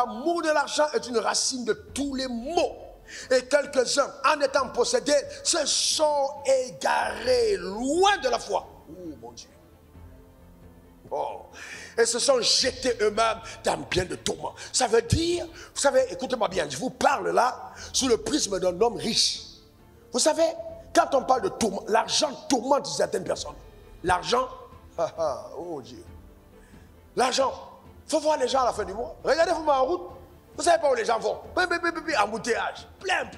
L'amour de l'argent est une racine de tous les maux. Et quelques-uns, en étant possédés, se sont égarés loin de la foi. Oh mon Dieu. Oh. Et se sont jetés eux-mêmes dans bien de tourments. Ça veut dire, vous savez, écoutez-moi bien, je vous parle là sous le prisme d'un homme riche. Vous savez, quand on parle de tourment, l'argent tourmente certaines personnes. L'argent, oh Dieu. L'argent, il faut voir les gens à la fin du mois. Regardez-vous en route. Vous ne savez pas où les gens vont. Embouteillage. Plein.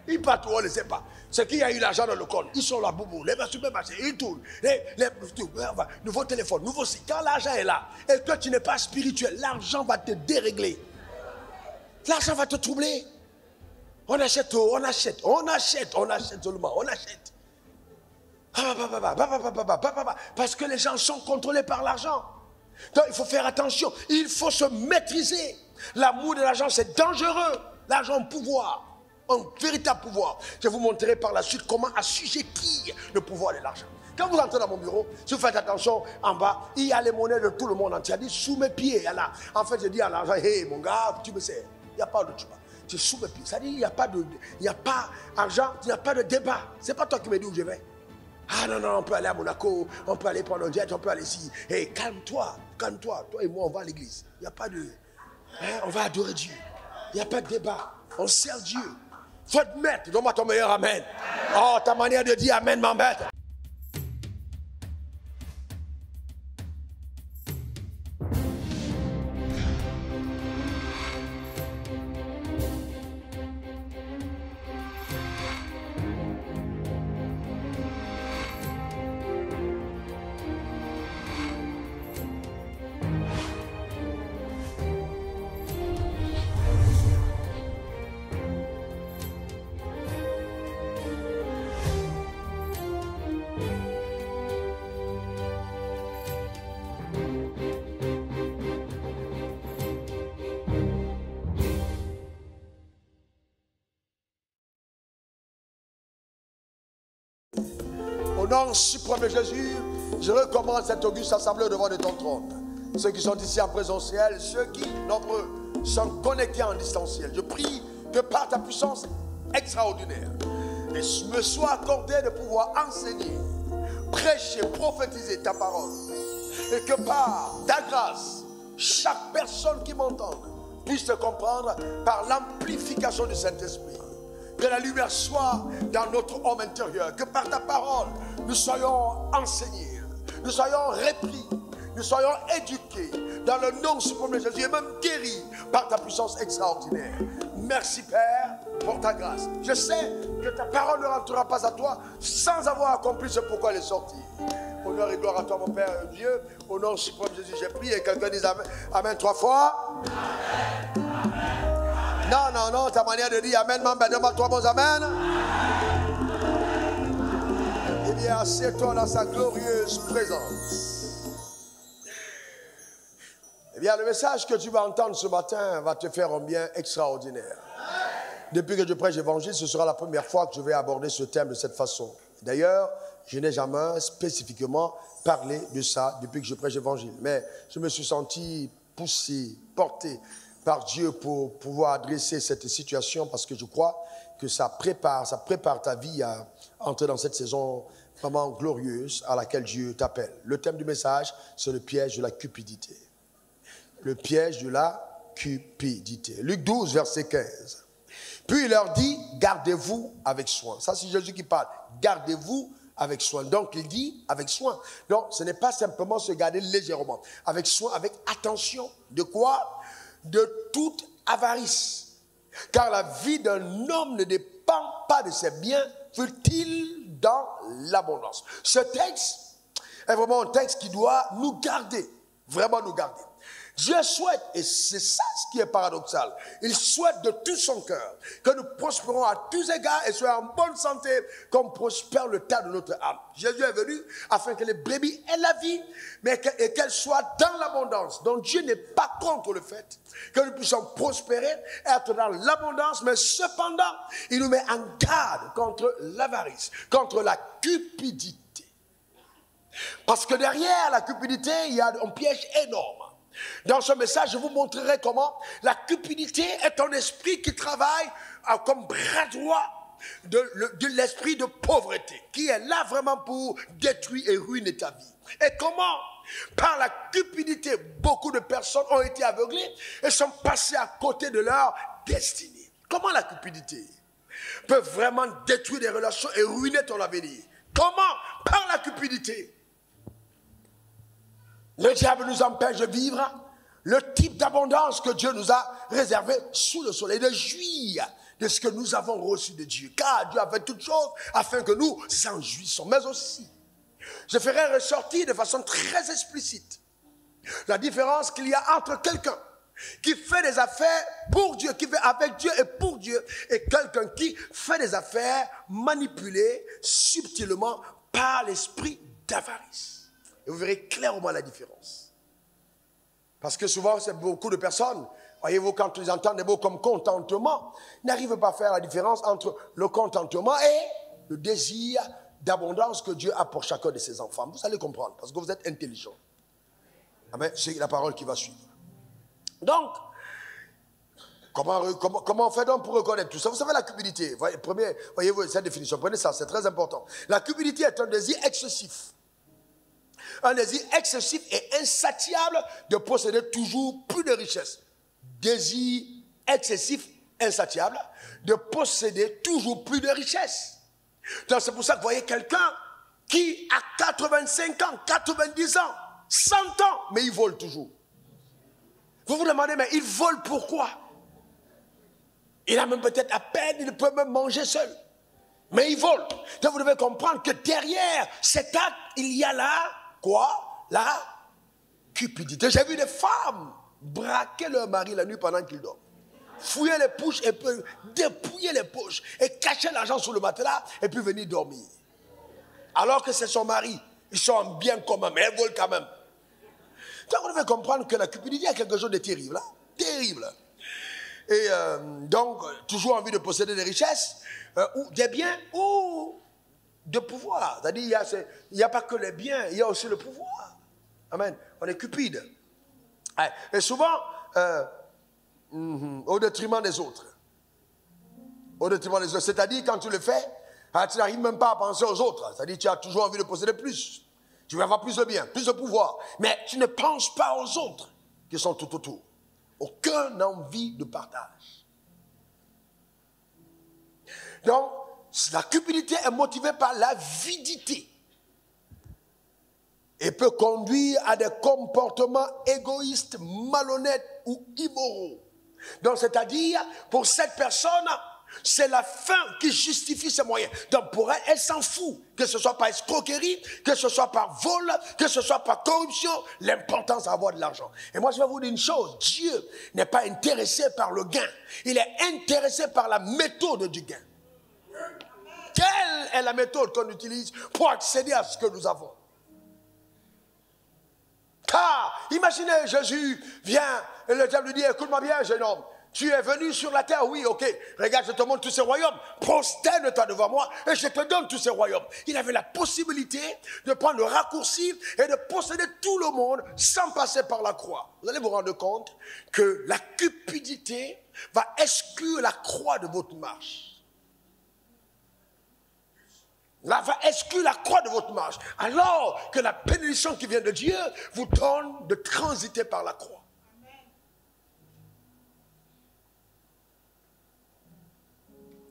Ils partent où on ne sait pas. C'est qu'il y a eu l'argent dans le col. Ils sont là, boubou. Les supermarchés, ils tournent. Nouveau téléphone, nouveau site. Quand l'argent est là, et toi tu n'es pas spirituel, l'argent va te dérégler. L'argent va te troubler. On achète seulement. On achète. Parce que les gens sont contrôlés par l'argent. Donc il faut faire attention. Il faut se maîtriser. L'amour de l'argent, c'est dangereux. L'argent, pouvoir. Un véritable pouvoir. Je vous montrerai par la suite comment assujettir le pouvoir de l'argent. Quand vous entrez dans mon bureau, si vous faites attention, en bas, il y a les monnaies de tout le monde entier. Il dit sous mes pieds. Là. En fait, je dis à l'argent, hey mon gars, tu me sais. Il n'y a pas de débat. C'est sous mes pieds. Ça dit, il n'y a pas argent, il n'y a pas de débat. Ce n'est pas toi qui me dis où je vais. Ah non, on peut aller à Monaco, on peut aller prendre un jet, on peut aller ici. Hey, calme-toi. Toi et moi, on va à l'église. Il n'y a pas de... on va adorer Dieu. Il n'y a pas de débat. On sert Dieu. Faut te mettre. Donne-moi ton meilleur amen. Oh, ta manière de dire amen m'embête. Au nom suprême de Jésus, je recommande cette auguste assemblée devant de ton trône. Ceux qui sont ici en présentiel, ceux qui, nombreux, sont connectés en distanciel. Je prie que par ta puissance extraordinaire, il me soit accordé de pouvoir enseigner, prêcher, prophétiser ta parole. Et que par ta grâce, chaque personne qui m'entende puisse te comprendre par l'amplification du Saint-Esprit. Que la lumière soit dans notre homme intérieur. Que par ta parole, nous soyons enseignés, nous soyons repris, nous soyons éduqués dans le nom suprême de Jésus et même guéris par ta puissance extraordinaire. Merci Père pour ta grâce. Je sais que ta parole ne rentrera pas à toi sans avoir accompli ce pourquoi elle est sortie. Honneur et gloire à toi mon Père Dieu. Au nom suprême de Jésus j'ai prié. Et quelqu'un dise amen, amen 3 fois. Amen. Non, ta manière de dire amen, donne-moi 3 bons amen. Eh bien, assieds-toi dans sa glorieuse présence. Eh bien, le message que tu vas entendre ce matin va te faire un bien extraordinaire. Depuis que je prêche l'évangile, ce sera la première fois que je vais aborder ce thème de cette façon. D'ailleurs, je n'ai jamais spécifiquement parlé de ça depuis que je prêche l'évangile. Mais je me suis senti poussé, porté par Dieu pour pouvoir adresser cette situation parce que je crois que ça prépare ta vie à entrer dans cette saison vraiment glorieuse à laquelle Dieu t'appelle. Le thème du message, c'est le piège de la cupidité. Le piège de la cupidité. Luc 12, verset 15. Puis il leur dit, gardez-vous avec soin. Ça, c'est Jésus qui parle. Gardez-vous avec soin. Donc, il dit avec soin. Donc, ce n'est pas simplement se garder légèrement. Avec soin, avec attention. De quoi? De toute avarice. Car la vie d'un homme ne dépend pas de ses biens, fut-il dans l'abondance. Ce texte est vraiment un texte qui doit nous garder, vraiment nous garder. Dieu souhaite, et c'est ça ce qui est paradoxal, il souhaite de tout son cœur que nous prospérons à tous égards et soyons en bonne santé comme prospère le tas de notre âme. Jésus est venu afin que les brebis aient la vie, mais qu'elles soient dans l'abondance. Donc Dieu n'est pas contre le fait que nous puissions prospérer, être dans l'abondance, mais cependant, il nous met en garde contre l'avarice, contre la cupidité. Parce que derrière la cupidité, il y a un piège énorme. Dans ce message, je vous montrerai comment la cupidité est un esprit qui travaille comme bras droit de l'esprit de pauvreté, qui est là vraiment pour détruire et ruiner ta vie. Et comment, par la cupidité, beaucoup de personnes ont été aveuglées et sont passées à côté de leur destinée. Comment la cupidité peut vraiment détruire des relations et ruiner ton avenir? Comment? Par la cupidité. Le diable nous empêche de vivre le type d'abondance que Dieu nous a réservé sous le soleil, de jouir de ce que nous avons reçu de Dieu. Car Dieu a fait toutes choses afin que nous en jouissons. Mais aussi, je ferai ressortir de façon très explicite la différence qu'il y a entre quelqu'un qui fait des affaires pour Dieu, qui fait avec Dieu et pour Dieu, et quelqu'un qui fait des affaires manipulées subtilement par l'esprit d'avarice. Et vous verrez clairement la différence. Parce que souvent, c'est beaucoup de personnes, voyez-vous, quand ils entendent des mots comme contentement, n'arrivent pas à faire la différence entre le contentement et le désir d'abondance que Dieu a pour chacun de ses enfants. Vous allez comprendre, parce que vous êtes intelligents. Amen. C'est la parole qui va suivre. Donc, comment on fait donc pour reconnaître tout ça? Vous savez, la cupidité, voyez-vous cette définition, prenez ça, c'est très important. La cupidité est un désir excessif. Un désir excessif et insatiable de posséder toujours plus de richesses. Désir excessif, insatiable, de posséder toujours plus de richesses. Donc c'est pour ça que vous voyez quelqu'un qui a 85 ans, 90 ans, 100 ans, mais il vole toujours. Vous vous demandez, mais il vole pourquoi? Il a même peut-être à peine, il peut même manger seul. Mais il vole. Donc vous devez comprendre que derrière cet acte, il y a là, quoi? La cupidité. J'ai vu des femmes braquer leur mari la nuit pendant qu'il dort. Fouiller les poches et puis dépouiller les poches et cacher l'argent sous le matelas et puis venir dormir. Alors que c'est son mari. Ils sont en bien commun, mais elles volent quand même. Donc vous devez comprendre que la cupidité est quelque chose de terrible. Hein? Terrible. Et donc, toujours envie de posséder des richesses, ou des biens, ou de pouvoir. C'est-à-dire, il n'y a pas que les biens, il y a aussi le pouvoir. Amen. On est cupide. Et souvent, au détriment des autres. Au détriment des autres. C'est-à-dire, quand tu le fais, tu n'arrives même pas à penser aux autres. C'est-à-dire, tu as toujours envie de posséder plus. Tu veux avoir plus de biens, plus de pouvoir. Mais tu ne penses pas aux autres qui sont tout autour. Aucune envie de partage. Donc, la cupidité est motivée par l'avidité et peut conduire à des comportements égoïstes, malhonnêtes ou immoraux. Donc, c'est-à-dire, pour cette personne, c'est la fin qui justifie ses moyens. Donc, pour elle, elle s'en fout. Que ce soit par escroquerie, que ce soit par vol, que ce soit par corruption, l'importance d'avoir de l'argent. Et moi, je vais vous dire une chose. Dieu n'est pas intéressé par le gain. Il est intéressé par la méthode du gain. Quelle est la méthode qu'on utilise pour accéder à ce que nous avons? Car, imaginez, Jésus vient et le diable lui dit, écoute-moi bien, jeune homme. Tu es venu sur la terre, oui, ok. Regarde, je te montre tous ces royaumes. Prosterne-toi devant moi et je te donne tous ces royaumes. Il avait la possibilité de prendre le raccourci et de posséder tout le monde sans passer par la croix. Vous allez vous rendre compte que la cupidité va exclure la croix de votre marche. Là, va exclure la croix de votre marche. Alors que la bénédiction qui vient de Dieu vous donne de transiter par la croix.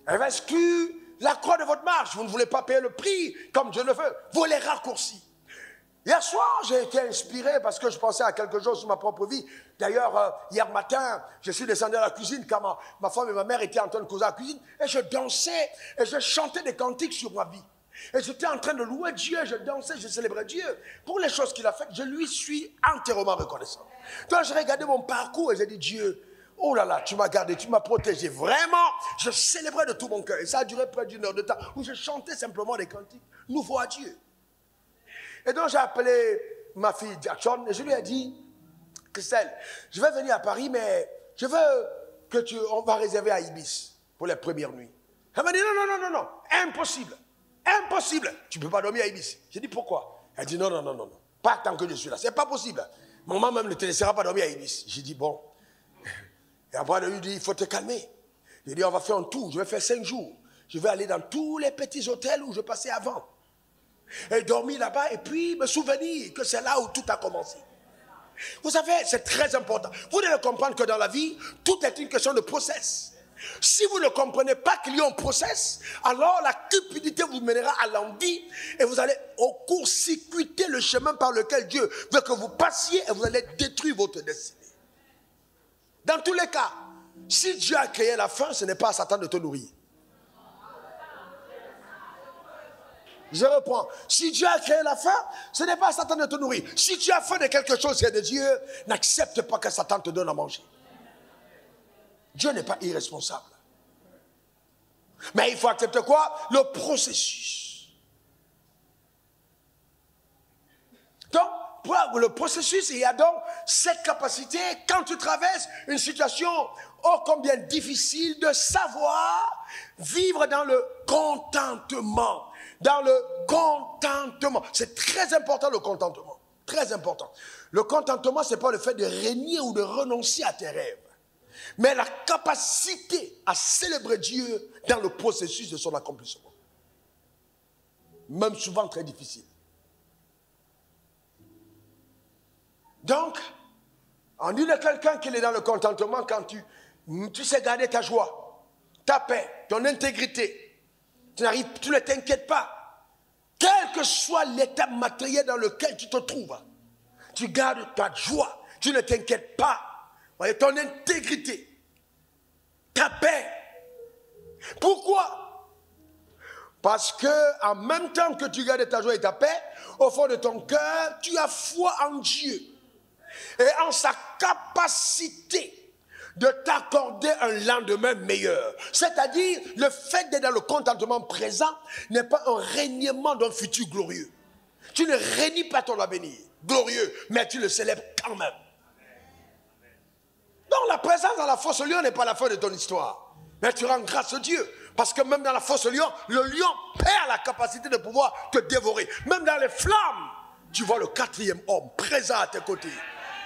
Elle va exclure la croix de votre marche. Vous ne voulez pas payer le prix comme Dieu le veut. Vous les raccourcis. Hier soir, j'ai été inspiré parce que je pensais à quelque chose sur ma propre vie. D'ailleurs, hier matin, je suis descendu à la cuisine quand ma femme et ma mère étaient en train de causer à la cuisine. Et je dansais et je chantais des cantiques sur ma vie. Et j'étais en train de louer Dieu, je dansais, je célébrais Dieu. Pour les choses qu'il a faites, je lui suis entièrement reconnaissant. Donc, j'ai regardé mon parcours et j'ai dit, Dieu, oh là là, tu m'as gardé, tu m'as protégé. Vraiment, je célébrais de tout mon cœur. Et ça a duré près d'1 heure de temps où je chantais simplement des cantiques nouveaux à Dieu. Et donc, j'ai appelé ma fille Jackson et je lui ai dit, Christelle, je vais venir à Paris, mais je veux on va réserver à Ibis pour les premières nuits. Elle m'a dit, non, impossible. Impossible. Tu ne peux pas dormir à Ibis. J'ai dit, pourquoi? Elle dit, non. Pas tant que je suis là. C'est pas possible. Maman même ne te laissera pas dormir à Ibis. J'ai dit, bon. Et après, elle lui dit, il faut te calmer. J'ai dit, on va faire un tour, je vais faire 5 jours. Je vais aller dans tous les petits hôtels où je passais avant. Et dormir là-bas et puis me souvenir que c'est là où tout a commencé. Vous savez, c'est très important. Vous devez comprendre que dans la vie, tout est une question de process. Si vous ne comprenez pas qu'il y a un process, alors la cupidité vous mènera à l'envie et vous allez au court-circuiter le chemin par lequel Dieu veut que vous passiez et vous allez détruire votre destinée. Dans tous les cas, si Dieu a créé la faim, ce n'est pas à Satan de te nourrir. Je reprends. Si Dieu a créé la faim, ce n'est pas à Satan de te nourrir. Si tu as faim de quelque chose qui est de Dieu, n'accepte pas que Satan te donne à manger. Dieu n'est pas irresponsable. Mais il faut accepter quoi? Le processus. Donc, pour le processus, il y a donc cette capacité, quand tu traverses une situation ô combien difficile, de savoir vivre dans le contentement. Dans le contentement. C'est très important le contentement. Très important. Le contentement, ce n'est pas le fait de régner ou de renoncer à tes rêves. Mais la capacité à célébrer Dieu dans le processus de son accomplissement. Même souvent très difficile. Donc, on dit de quelqu'un qu'il est dans le contentement quand tu sais garder ta joie, ta paix, ton intégrité. Tu ne t'inquiètes pas. Quel que soit l'état matériel dans lequel tu te trouves, tu gardes ta joie. Tu ne t'inquiètes pas. Voyez, ton intégrité, ta paix. Pourquoi? Parce que en même temps que tu gardes ta joie et ta paix, au fond de ton cœur, tu as foi en Dieu et en sa capacité de t'accorder un lendemain meilleur. C'est-à-dire, le fait d'être dans le contentement présent n'est pas un régnement d'un futur glorieux. Tu ne régnis pas ton avenir glorieux, mais tu le célèbres quand même. Donc la présence dans la fosse au lion n'est pas la fin de ton histoire. Mais tu rends grâce à Dieu. Parce que même dans la fosse au lion, le lion perd la capacité de pouvoir te dévorer. Même dans les flammes, tu vois le 4e homme présent à tes côtés.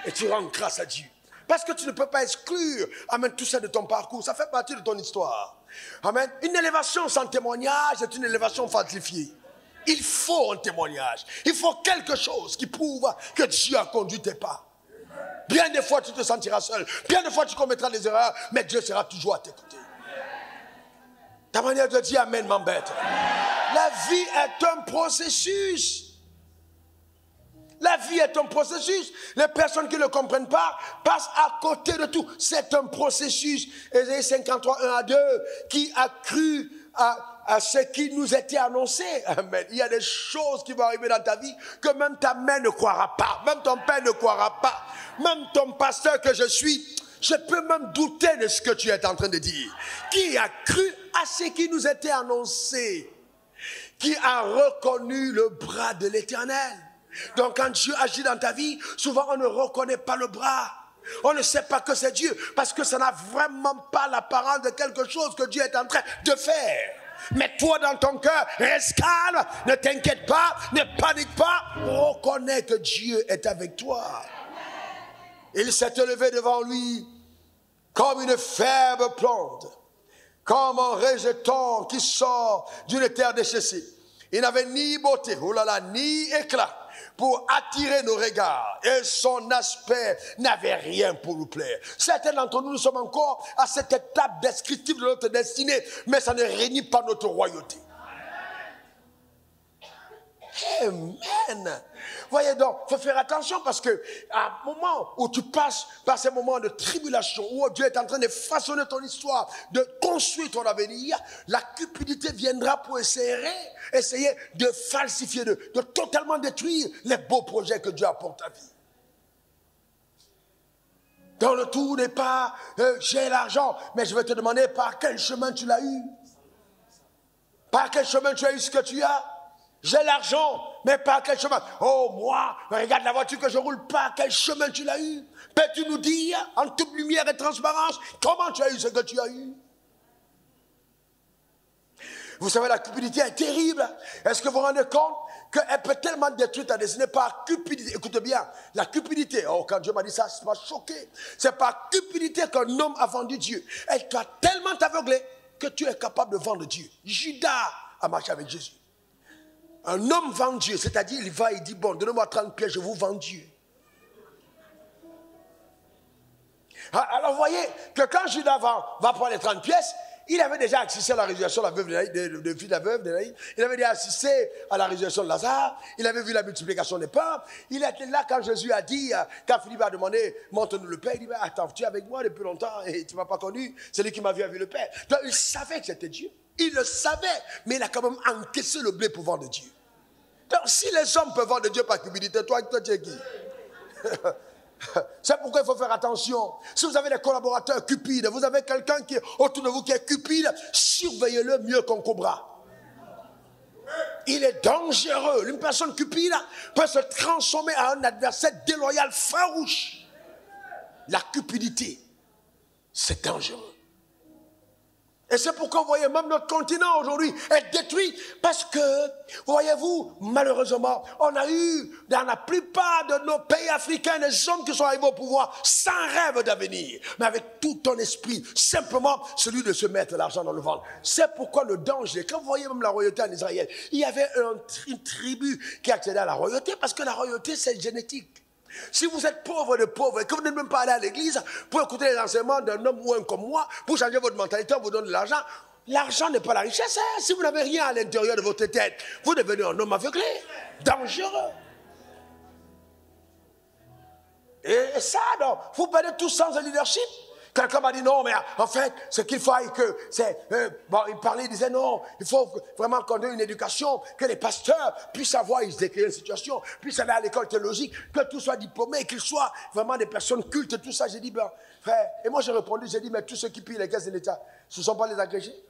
Et tu rends grâce à Dieu. Parce que tu ne peux pas exclure, amen, tout ça de ton parcours. Ça fait partie de ton histoire. Amen. Une élévation sans témoignage est une élévation falsifiée. Il faut un témoignage. Il faut quelque chose qui prouve que Dieu a conduit tes pas. Bien des fois, tu te sentiras seul. Bien des fois, tu commettras des erreurs. Mais Dieu sera toujours à tes côtés. Ta manière de dire amen m'embête. La vie est un processus. La vie est un processus. Les personnes qui ne le comprennent pas passent à côté de tout. C'est un processus. Ésaïe 53, 1 à 2, qui a cru à ce qui nous était annoncé. Amen. Il y a des choses qui vont arriver dans ta vie que même ta mère ne croira pas. Même ton père ne croira pas. Même ton pasteur que je suis, je peux même douter de ce que tu es en train de dire. Qui a cru à ce qui nous était annoncé? Qui a reconnu le bras de l'Éternel? Donc quand Dieu agit dans ta vie, souvent on ne reconnaît pas le bras. On ne sait pas que c'est Dieu parce que ça n'a vraiment pas l'apparence de quelque chose que Dieu est en train de faire. Mais toi dans ton cœur, reste calme, ne t'inquiète pas, ne panique pas, reconnais que Dieu est avec toi. Il s'est élevé devant lui comme une ferme plante, comme un rejeton qui sort d'une terre déchaissée. Il n'avait ni beauté, ni éclat pour attirer nos regards. Et son aspect n'avait rien pour nous plaire. Certains d'entre nous, nous sommes encore à cette étape descriptive de notre destinée, mais ça ne réunit pas notre royauté. Amen. Voyez donc, il faut faire attention parce que à un moment où tu passes par ces moments de tribulation, où Dieu est en train de façonner ton histoire, de construire ton avenir, la cupidité viendra pour essayer de falsifier, de totalement détruire les beaux projets que Dieu a pour ta vie. Dans le tout n'est pas j'ai l'argent, mais je vais te demander par quel chemin tu l'as eu. Par quel chemin tu as eu ce que tu as. J'ai l'argent, mais par quel chemin? Oh, moi, regarde la voiture que je roule, par quel chemin tu l'as eu? Peux-tu nous dire, en toute lumière et transparence, comment tu as eu ce que tu as eu? Vous savez, la cupidité est terrible. Est-ce que vous vous rendez compte qu'elle peut tellement détruire ta destinée par cupidité? Écoutez bien, la cupidité, oh, quand Dieu m'a dit ça, ça m'a choqué. C'est par cupidité qu'un homme a vendu Dieu. Elle t'a tellement aveuglé que tu es capable de vendre Dieu. Judas a marché avec Jésus. Un homme vend Dieu, c'est-à-dire il va, il dit, bon, donnez-moi 30 pièces, je vous vends Dieu. Alors vous voyez que quand Judas va prendre les 30 pièces, il avait déjà assisté à la résurrection de la veuve de fille de la veuve de Naïm. Il avait déjà assisté à la résurrection de Lazare. Il avait vu la multiplication des pains. Il était là quand Jésus a dit, quand Philippe a demandé, montre-nous le Père. Il dit, attends, tu es avec moi depuis longtemps et tu ne m'as pas connu. C'est lui qui m'a vu avec le Père. Donc il savait que c'était Dieu. Il le savait, mais il a quand même encaissé le blé pour vendre Dieu. Donc si les hommes peuvent vendre Dieu par cupidité, toi tu es qui? C'est pourquoi il faut faire attention. Si vous avez des collaborateurs cupides, vous avez quelqu'un qui est autour de vous qui est cupide, surveillez-le mieux qu'un cobra. Il est dangereux. Une personne cupide peut se transformer en un adversaire déloyal, farouche. La cupidité, c'est dangereux. Et c'est pourquoi, vous voyez, même notre continent aujourd'hui est détruit parce que, voyez-vous, malheureusement, on a eu, dans la plupart de nos pays africains, des hommes qui sont arrivés au pouvoir sans rêve d'avenir, mais avec tout un esprit, simplement celui de se mettre l'argent dans le ventre. C'est pourquoi le danger, quand vous voyez même la royauté en Israël, il y avait une tribu qui accédait à la royauté parce que la royauté, c'est génétique. Si vous êtes pauvre de pauvre et que vous n'êtes même pas allé à l'église pour écouter les enseignements d'un homme ou un comme moi, pour changer votre mentalité, on vous donne de l'argent. L'argent n'est pas la richesse. Hein? Si vous n'avez rien à l'intérieur de votre tête, vous devenez un homme aveuglé, dangereux. Et ça, donc, vous perdez tout sens de leadership. Quelqu'un m'a dit non, mais en fait, ce qu'il faut que c'est... bon, il parlait, il disait non, il faut vraiment qu'on ait une éducation, que les pasteurs puissent avoir, ils décrivent une situation, puissent aller à l'école théologique, que tout soit diplômé, qu'ils soient vraiment des personnes cultes, tout ça. J'ai dit, ben, frère, et moi j'ai répondu, j'ai dit, mais tous ceux qui pillent les caisses de l'État, ce ne sont pas les agrégés,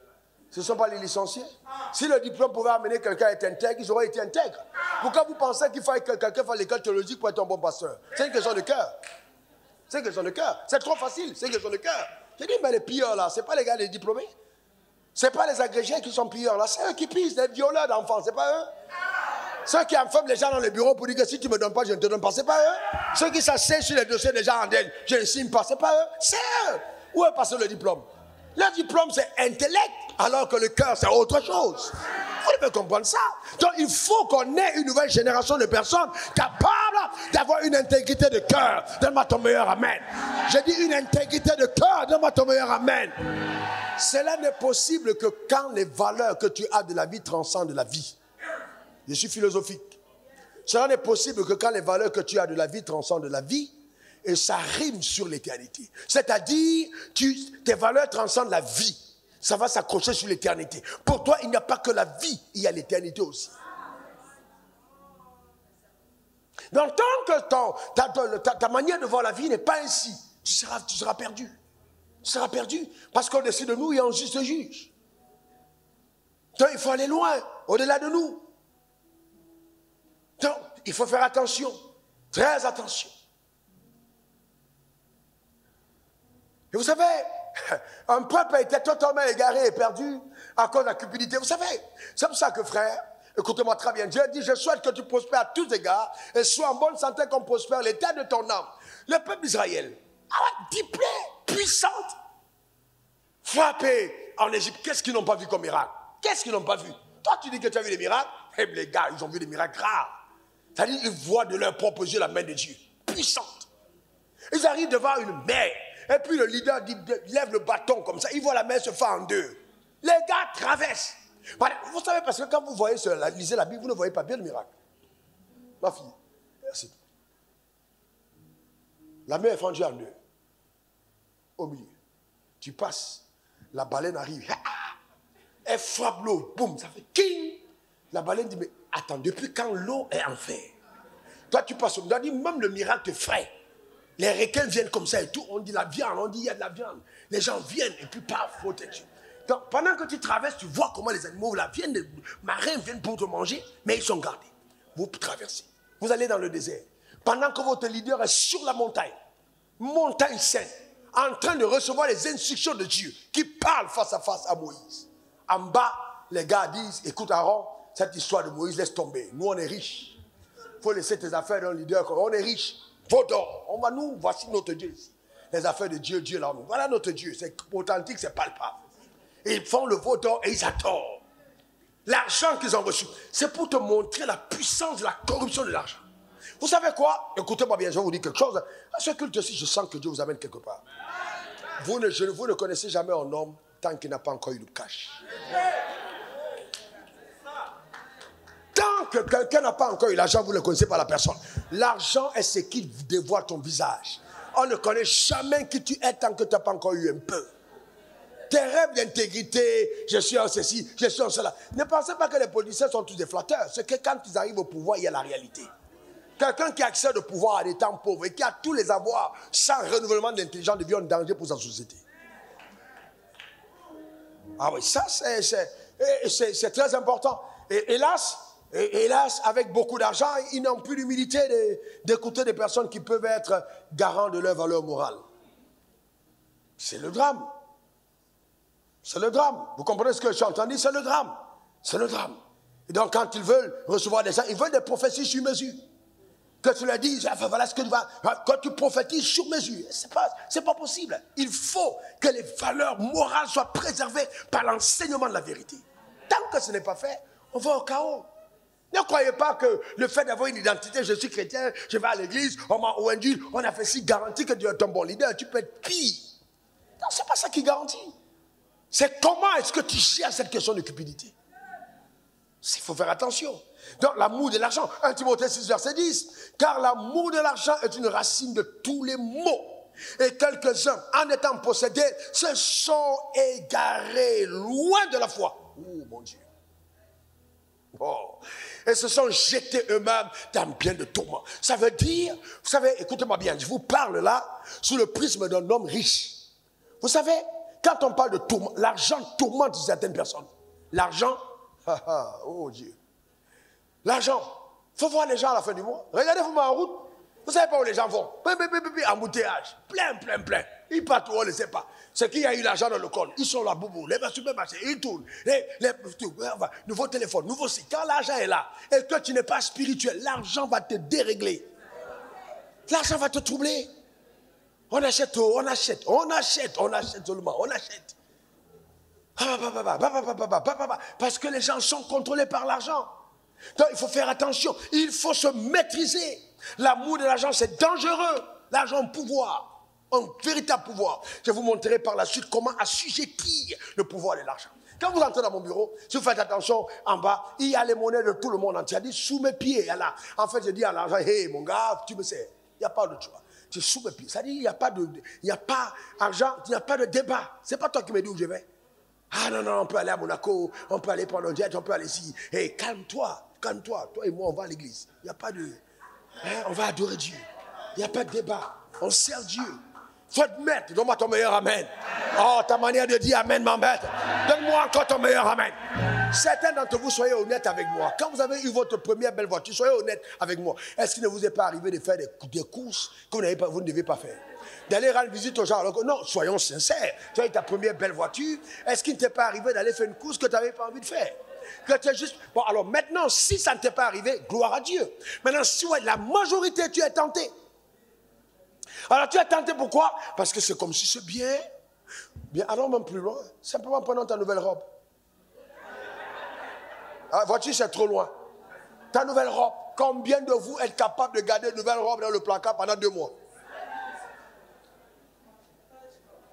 ce ne sont pas les licenciés. Si le diplôme pouvait amener quelqu'un à être intègre, ils auraient été intègres. Pourquoi vous pensez qu'il faut que quelqu'un fasse l'école théologique pour être un bon pasteur? C'est une question de cœur. C'est une question de cœur. C'est trop facile, c'est une question de cœur. J'ai dit, mais les pilleurs là, ce n'est pas les gars les diplômés. Ce n'est pas les agrégés qui sont pilleurs là. C'est eux qui pillent, les violeurs d'enfants, ce n'est pas eux. Ceux qui enferment les gens dans les bureaux pour dire que si tu ne me donnes pas, je ne te donne pas, ce n'est pas eux. Ceux qui s'asseyent sur les dossiers des gens en dette, je ne signe pas, ce n'est pas eux. C'est eux. Où est passé le diplôme? Le diplôme, c'est intellect, alors que le cœur, c'est autre chose. Vous devez comprendre ça. Donc, il faut qu'on ait une nouvelle génération de personnes capables d'avoir une intégrité de cœur. Donne-moi ton meilleur amen. J'ai dit une intégrité de cœur. Donne-moi ton meilleur amen. Cela n'est possible que quand les valeurs que tu as de la vie transcendent la vie. Je suis philosophique. Cela n'est possible que quand les valeurs que tu as de la vie transcendent la vie. Et ça rime sur l'éternité. C'est-à-dire, tes valeurs transcendent la vie. Ça va s'accrocher sur l'éternité. Pour toi, il n'y a pas que la vie, il y a l'éternité aussi. Donc, tant que ta manière de voir la vie n'est pas ainsi, tu seras perdu. Tu seras perdu. Parce qu'au-dessus de nous, il y a un juste juge. Donc, il faut aller loin, au-delà de nous. Donc, il faut faire attention. Très attention. Et vous savez, un peuple a été totalement égaré et perdu à cause de la cupidité. Vous savez, c'est pour ça que frère, écoutez-moi très bien, Dieu dit, je souhaite que tu prospères à tous égards et sois en bonne santé comme prospère l'état de ton âme. Le peuple d'Israël a 10 plaies puissantes frappées en Égypte. Qu'est-ce qu'ils n'ont pas vu comme miracle? Qu'est-ce qu'ils n'ont pas vu? Toi, tu dis que tu as vu des miracles? Eh bien, les gars, ils ont vu des miracles rares. C'est-à-dire, ils voient de leurs propres yeux la main de Dieu, puissante. Ils arrivent devant une mer. Et puis le leader lève le bâton comme ça. Il voit la mer se faire en deux. Les gars traversent. Vous savez, parce que quand vous voyez lisez la Bible, vous ne voyez pas bien le miracle. Ma fille, merci. La mer est fendue en deux. Au milieu. Tu passes. La baleine arrive. Elle frappe l'eau. Boum, ça fait king. La baleine dit, mais attends, depuis quand l'eau est en fer? Toi, tu passes. On a dit, même le miracle est frais. Les requins viennent comme ça et tout. On dit la viande, on dit il y a de la viande. Les gens viennent et puis paf, protection. Donc pendant que tu traverses, tu vois comment les animaux viennent, les marins viennent pour te manger, mais ils sont gardés. Vous traversez. Vous allez dans le désert. Pendant que votre leader est sur la montagne sainte, en train de recevoir les instructions de Dieu, qui parle face à face à Moïse. En bas, les gars disent, écoute Aaron, cette histoire de Moïse, laisse tomber. Nous, on est riches. Il faut laisser tes affaires dans le leader. On est riches. Veau d'or. Voici notre Dieu ici. Les affaires de Dieu, Dieu là. Voilà notre Dieu. C'est authentique, c'est palpable. Et ils font le veau d'or et ils adorent. L'argent qu'ils ont reçu, c'est pour te montrer la puissance de la corruption de l'argent. Vous savez quoi? Écoutez-moi bien, je vais vous dire quelque chose. À ce culte-ci, je sens que Dieu vous amène quelque part. Vous ne connaissez jamais un homme tant qu'il n'a pas encore eu le cash. Tant que quelqu'un n'a pas encore eu l'argent, vous ne connaissez pas la personne. L'argent est ce qui dévoile ton visage. On ne connaît jamais qui tu es tant que tu n'as pas encore eu un peu. Tes rêves d'intégrité, je suis en ceci, je suis en cela. Ne pensez pas que les politiciens sont tous des flatteurs. C'est que quand ils arrivent au pouvoir, il y a la réalité. Quelqu'un qui accède au pouvoir à des temps pauvres et qui a tous les avoirs sans renouvellement d'intelligence devient un danger pour sa société. Ah oui, ça c'est très important. Et hélas, avec beaucoup d'argent, ils n'ont plus l'humilité d'écouter des personnes qui peuvent être garants de leur valeur morale. C'est le drame. C'est le drame. Vous comprenez ce que je suis en train de dire? C'est le drame. C'est le drame. Et donc, quand ils veulent recevoir des gens, ils veulent des prophéties sur mesure. Que tu leur dises, enfin, voilà ce que tu vas. Quand tu prophétises sur mesure, c'est pas possible. Il faut que les valeurs morales soient préservées par l'enseignement de la vérité. Tant que ce n'est pas fait, on va au chaos. Ne croyez pas que le fait d'avoir une identité, je suis chrétien, je vais à l'église, on m'a oindul, on a fait si garantie que tu es un bon leader, tu peux être pire. Non, c'est pas ça qui garantit. C'est comment est-ce que tu gères cette question de cupidité. Il faut faire attention. Donc l'amour de l'argent, 1 Timothée 6, verset 10. Car l'amour de l'argent est une racine de tous les maux. Et quelques-uns, en étant possédés, se sont égarés loin de la foi. Oh mon Dieu. Oh. Et se sont jetés eux-mêmes dans bien de tourments. Ça veut dire, vous savez, écoutez-moi bien, je vous parle là sous le prisme d'un homme riche. Vous savez, quand on parle de tourment, l'argent tourmente certaines personnes. L'argent, oh Dieu. L'argent, il faut voir les gens à la fin du mois. Regardez-vous en route. Vous ne savez pas où les gens vont. Embouteillage. Plein. Ils partent où on ne sait pas. C'est qu'il y a eu l'argent dans le col. Ils sont là, boubou. Les supermarchés, ils tournent. Nouveau téléphone, nouveau site. Quand l'argent est là et que tu n'es pas spirituel, l'argent va te dérégler. L'argent va te troubler. On achète seulement. On achète. Parce que les gens sont contrôlés par l'argent. Donc il faut faire attention. Il faut se maîtriser. L'amour de l'argent, c'est dangereux. L'argent, pouvoir. Un véritable pouvoir. Je vous montrerai par la suite comment assujettir le pouvoir de l'argent. Quand vous entrez dans mon bureau, si vous faites attention, en bas, il y a les monnaies de tout le monde entier. Il dit sous mes pieds. Là. En fait, je dis à l'argent, hey mon gars, tu me sais, il n'y a pas de choix. Tu es sous mes pieds. Ça dit, il n'y a pas argent, il n'y a pas de débat. Ce n'est pas toi qui me dis où je vais. Ah non, on peut aller à Monaco, on peut aller prendre un jet, on peut aller ici. Hey, calme-toi. Toi et moi, on va à l'église. Il n'y a pas de... on va adorer Dieu. Il n'y a pas de débat. On sert Dieu. Faut te mettre. Donne-moi ton meilleur amen. Oh, ta manière de dire amen m'embête. Donne-moi encore ton meilleur amen. Certains d'entre vous, soyez honnêtes avec moi. Quand vous avez eu votre première belle voiture, soyez honnêtes avec moi. Est-ce qu'il ne vous est pas arrivé de faire des courses que vous ne devez pas faire? D'aller rendre visite aux gens. Non, soyons sincères. Tu as eu ta première belle voiture. Est-ce qu'il ne t'est pas arrivé d'aller faire une course que tu n'avais pas envie de faire? Que tu es juste... Bon, alors maintenant, si ça ne t'est pas arrivé, gloire à Dieu. Maintenant, si la majorité, tu es tenté. Alors tu es tenté pourquoi? Parce que c'est comme si c'est bien. Bien, allons même plus loin. Simplement prenons ta nouvelle robe. Ah, vois-tu, c'est trop loin. Ta nouvelle robe. Combien de vous êtes capable de garder une nouvelle robe dans le placard pendant 2 mois?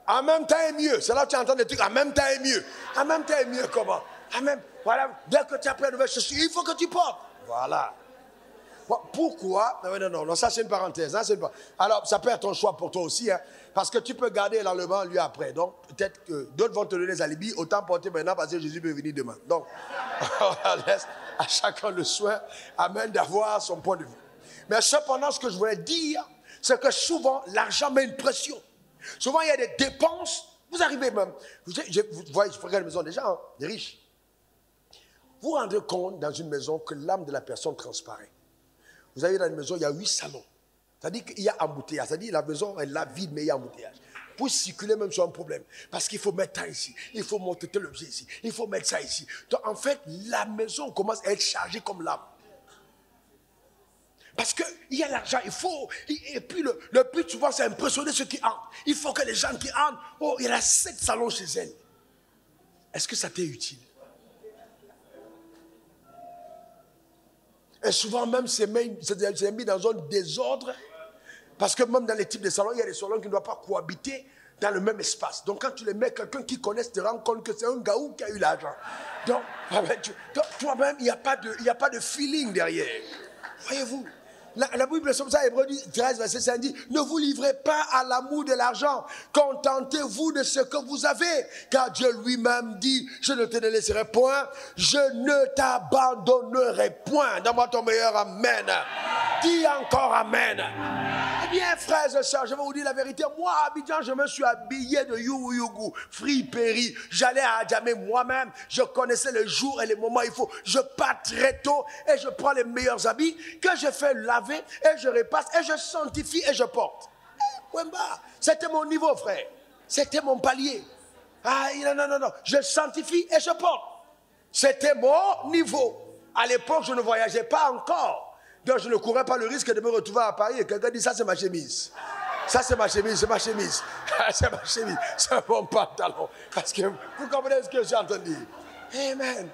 En même temps est mieux. C'est là que tu entends des trucs. En même temps est mieux. En même temps est mieux comment? Voilà. Dès que tu as pris une nouvelle chaussure, il faut que tu portes. Voilà. Pourquoi? Non, ça c'est une parenthèse. Alors, ça peut être un choix pour toi aussi. Parce que tu peux garder l'enlèvement lui après. Donc, peut-être que d'autres vont te donner des alibis. Autant porter maintenant parce que Jésus peut venir demain. Donc, on laisse à chacun le soin, amen, d'avoir son point de vue. Mais cependant, ce que je voulais dire, c'est que souvent, l'argent met une pression. Souvent, il y a des dépenses. Vous arrivez même. Vous voyez, je regarde la maison des gens, des riches. Vous vous rendez compte dans une maison que l'âme de la personne transparaît. Vous avez dans une maison, il y a 8 salons. C'est-à-dire qu'il y a embouteillage. C'est-à-dire que la maison est là vide, mais il y a embouteillage. Pour circuler même sur un problème. Parce qu'il faut mettre ça ici. Il faut monter tel objet ici. Il faut mettre ça ici. Donc en fait, la maison commence à être chargée comme l'âme. Parce qu'il y a l'argent, il faut. Et puis le but souvent, c'est impressionner ceux qui entrent. Il faut que les gens qui entrent, oh, il y a 7 salons chez elle. Est-ce que ça t'est utile? Et souvent même, c'est mis dans un désordre. Parce que même dans les types de salons, il y a des salons qui ne doivent pas cohabiter dans le même espace. Donc quand tu les mets, quelqu'un qui connaît te rend compte que c'est un gaou qui a eu l'argent. Donc toi-même, il n'y a pas de feeling derrière. Voyez-vous? La Bible, comme ça, Hébreux 13, verset 5 dit, ne vous livrez pas à l'amour de l'argent, contentez-vous de ce que vous avez, car Dieu lui-même dit, je ne te laisserai point, je ne t'abandonnerai point. Donne-moi ton meilleur amen. Dis encore amen. Eh bien, frères et sœurs, je vais vous dire la vérité. Moi, à Abidjan, je me suis habillé de Yougou, Fripéry. J'allais à Adjamé moi-même. Je connaissais les jours et les moments où il faut. Je pars très tôt et je prends les meilleurs habits que je fais laver et je repasse et je sanctifie et je porte. C'était mon niveau, frère. C'était mon palier. Ah, non. Je sanctifie et je porte. C'était mon niveau. À l'époque, je ne voyageais pas encore. Donc je ne courais pas le risque de me retrouver à Paris et quelqu'un dit ça c'est ma chemise. Ça c'est ma chemise, c'est ma chemise. C'est ma chemise, c'est mon pantalon. Parce que vous comprenez ce que j'ai entendu. Amen.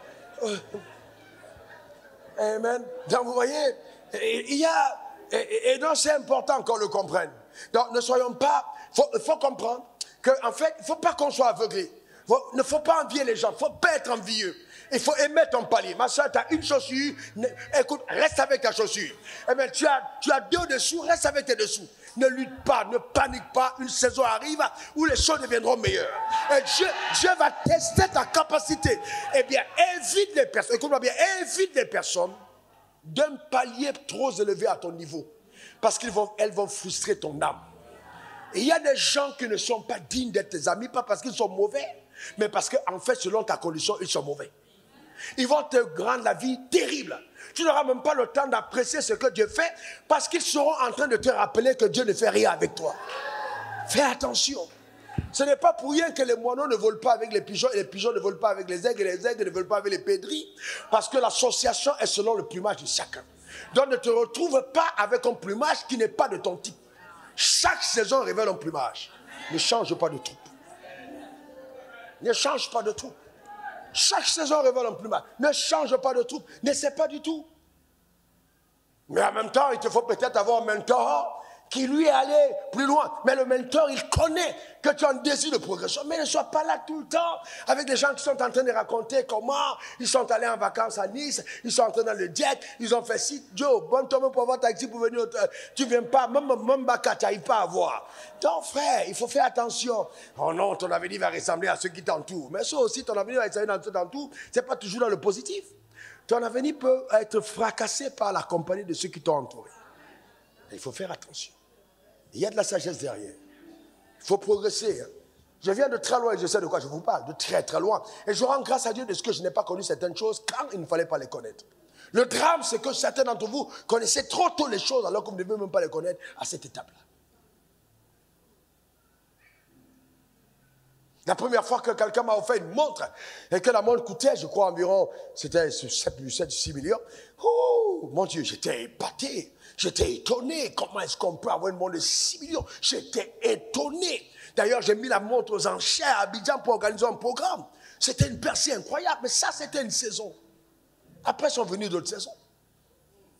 Amen. Donc vous voyez, il y a, et donc c'est important qu'on le comprenne. Donc ne soyons pas, il faut comprendre qu'en fait, il ne faut pas qu'on soit aveuglé. Il ne faut pas envier les gens, il ne faut pas être envieux. Il faut aimer ton palier. Ma soeur, tu as une chaussure. Écoute, reste avec ta chaussure. Eh bien, tu as 2 dessous, reste avec tes dessous. Ne lutte pas, ne panique pas. Une saison arrive où les choses deviendront meilleures. Et Dieu va tester ta capacité. Eh bien, évite les personnes. Écoute-moi bien, évite les personnes d'un palier trop élevé à ton niveau. Parce qu'elles vont frustrer ton âme. Et il y a des gens qui ne sont pas dignes d'être tes amis, pas parce qu'ils sont mauvais, mais parce qu'en fait, selon ta condition, ils sont mauvais. Ils vont te rendre la vie terrible. Tu n'auras même pas le temps d'apprécier ce que Dieu fait parce qu'ils seront en train de te rappeler que Dieu ne fait rien avec toi. Fais attention. Ce n'est pas pour rien que les moineaux ne volent pas avec les pigeons et les pigeons ne volent pas avec les aigles et les aigles ne volent pas avec les pédris parce que l'association est selon le plumage de chacun. Donc ne te retrouve pas avec un plumage qui n'est pas de ton type. Chaque saison révèle un plumage. Ne change pas de troupe. Ne change pas de troupe. Chaque saison révèle un plumage. Ne change pas de troupe. Ne sais pas du tout. Mais en même temps, il te faut peut-être avoir un mentor qui lui est allé plus loin. Mais le mentor, il connaît que tu as un désir de progression. Mais ne sois pas là tout le temps avec des gens qui sont en train de raconter comment ils sont allés en vacances à Nice, ils sont entrés dans le jet, ils ont fait ci. Joe, bon, toi pour avoir taxi pour venir, tu ne viens pas, même Baka, tu n'arrives pas à voir. Donc frère, il faut faire attention. Oh non, ton avenir va ressembler à ceux qui t'entourent. Mais ça aussi, ton avenir va ressembler à ceux qui t'entourent. Ce n'est pas toujours dans le positif. Ton avenir peut être fracassé par la compagnie de ceux qui t'ont entouré. Il faut faire attention. Il y a de la sagesse derrière. Il faut progresser. Hein. Je viens de très loin et je sais de quoi je vous parle, de très très loin. Et je rends grâce à Dieu de ce que je n'ai pas connu certaines choses quand il ne fallait pas les connaître. Le drame, c'est que certains d'entre vous connaissaient trop tôt les choses alors que vous ne devez même pas les connaître à cette étape-là. La première fois que quelqu'un m'a offert une montre et que la montre coûtait, je crois environ, c'était 7-6 millions. Oh, mon Dieu, j'étais épaté. J'étais étonné. Comment est-ce qu'on peut avoir une montre de 6 millions? J'étais étonné. D'ailleurs, j'ai mis la montre aux enchères à Abidjan pour organiser un programme. C'était une percée incroyable, mais ça, c'était une saison. Après, sont venues d'autres saisons.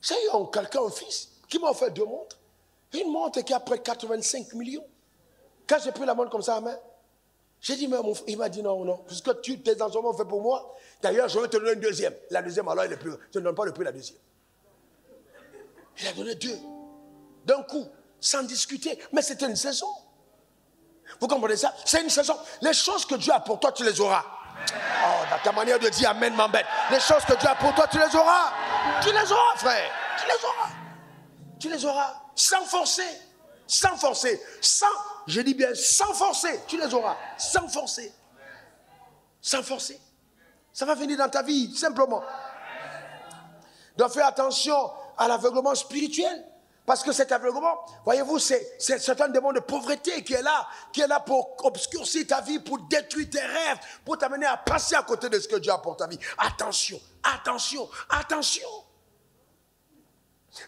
J'ai eu quelqu'un, un fils, qui m'a offert 2 montres. Une montre qui a près de 85 millions. Quand j'ai pris la montre comme ça à main, j'ai dit, mais il m'a dit non, puisque tes enseignements ont fait pour moi. D'ailleurs, je vais te donner une deuxième. La deuxième, alors, je ne donne pas le prix de la deuxième. Il a donné 2. D'un coup, sans discuter. Mais c'était une saison. Vous comprenez ça? C'est une saison. Les choses que Dieu a pour toi, tu les auras. Oh, dans ta manière de dire amen m'embête. Les choses que Dieu a pour toi, tu les auras. Tu les auras, frère. Tu les auras. Tu les auras. Sans forcer. Sans forcer. Je dis bien, sans forcer. Tu les auras. Sans forcer. Sans forcer. Ça va venir dans ta vie, simplement. Donc fais attention à l'aveuglement spirituel. Parce que cet aveuglement, voyez-vous, c'est un démon de pauvreté qui est là pour obscurcir ta vie, pour détruire tes rêves, pour t'amener à passer à côté de ce que Dieu a pour ta vie. Attention, attention, attention.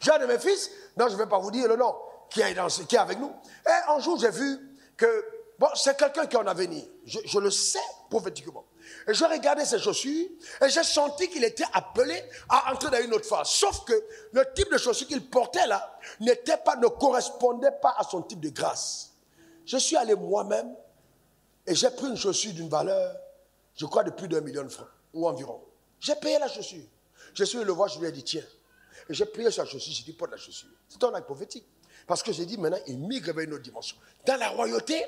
J'ai un de mes fils, non, je ne vais pas vous dire le nom, qui est avec nous. Et un jour, j'ai vu que, bon, c'est quelqu'un qui a un avenir. Je le sais prophétiquement. Et je regardais ses chaussures et j'ai senti qu'il était appelé à entrer dans une autre phase. Sauf que le type de chaussures qu'il portait là ne correspondait pas à son type de grâce. Je suis allé moi-même et j'ai pris une chaussure d'une valeur, je crois, de plus d'1 million de francs ou environ. J'ai payé la chaussure. Je suis allé le voir, je lui ai dit, tiens. Et j'ai prié sur la chaussure, j'ai dit, porte la chaussure. C'est un acte prophétique. Parce que j'ai dit, maintenant, il migre vers une autre dimension. Dans la royauté,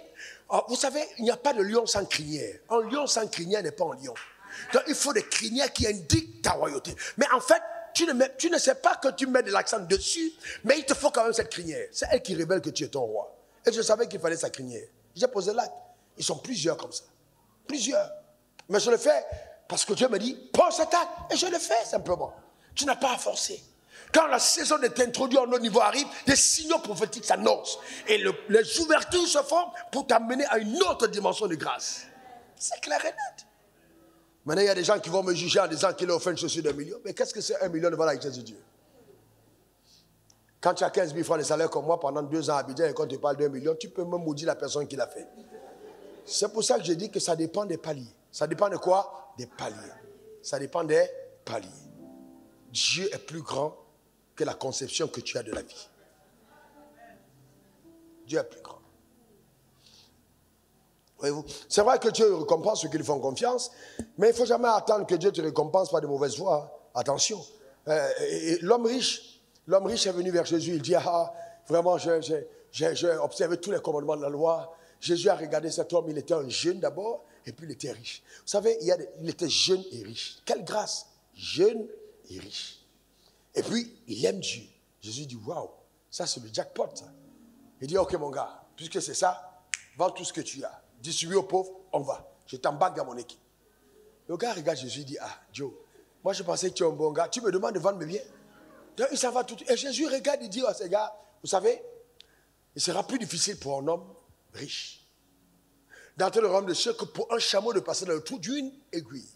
vous savez, il n'y a pas de lion sans crinière. Un lion sans crinière n'est pas un lion. Donc, il faut des crinières qui indiquent ta royauté. Mais en fait, tu ne sais pas que tu mets de l'accent dessus, mais il te faut quand même cette crinière. C'est elle qui révèle que tu es ton roi. Et je savais qu'il fallait sa crinière. J'ai posé l'acte. Ils sont plusieurs comme ça. Plusieurs. Mais je le fais parce que Dieu me dit, pose cet acte. Et je le fais simplement. Tu n'as pas à forcer. Quand la saison de t'introduire à un autre niveau arrive, des signaux prophétiques s'annoncent. Et les ouvertures se font pour t'amener à une autre dimension de grâce. C'est clair et net. Maintenant, il y a des gens qui vont me juger en disant qu'il a offert une chaussure d'1 million. Mais qu'est-ce que c'est 1 million devant la richesse de Dieu? Quand tu as 15 000 francs de salaire comme moi pendant 2 ans à Abidjan et quand tu parles d'1 million, tu peux même maudire la personne qui l'a fait. C'est pour ça que je dis que ça dépend des paliers. Ça dépend de quoi? Des paliers. Ça dépend des paliers. Dieu est plus grand que la conception que tu as de la vie. Dieu est plus grand. Voyez-vous, c'est vrai que Dieu récompense ceux qui lui font confiance, mais il ne faut jamais attendre que Dieu te récompense par de mauvaises voies. Attention. L'homme riche est venu vers Jésus, il dit, vraiment, j'ai observé tous les commandements de la loi. Jésus a regardé cet homme, il était un jeune d'abord, et puis il était riche. Vous savez, il était jeune et riche. Quelle grâce! Jeune et riche. Et puis, il aime Dieu. Jésus dit, waouh, ça c'est le jackpot. Ça. Il dit, ok mon gars, puisque c'est ça, vends tout ce que tu as. Distribue aux pauvres, on va. Je t'embarque dans mon équipe. Le gars regarde Jésus, il dit, Joe, moi je pensais que tu es un bon gars, tu me demandes de vendre mes biens. Donc il s'en va tout. Et Jésus regarde et dit, ces gars, vous savez, il sera plus difficile pour un homme riche d'entrer dans le royaume de Dieu que pour un chameau de passer dans le trou d'une aiguille.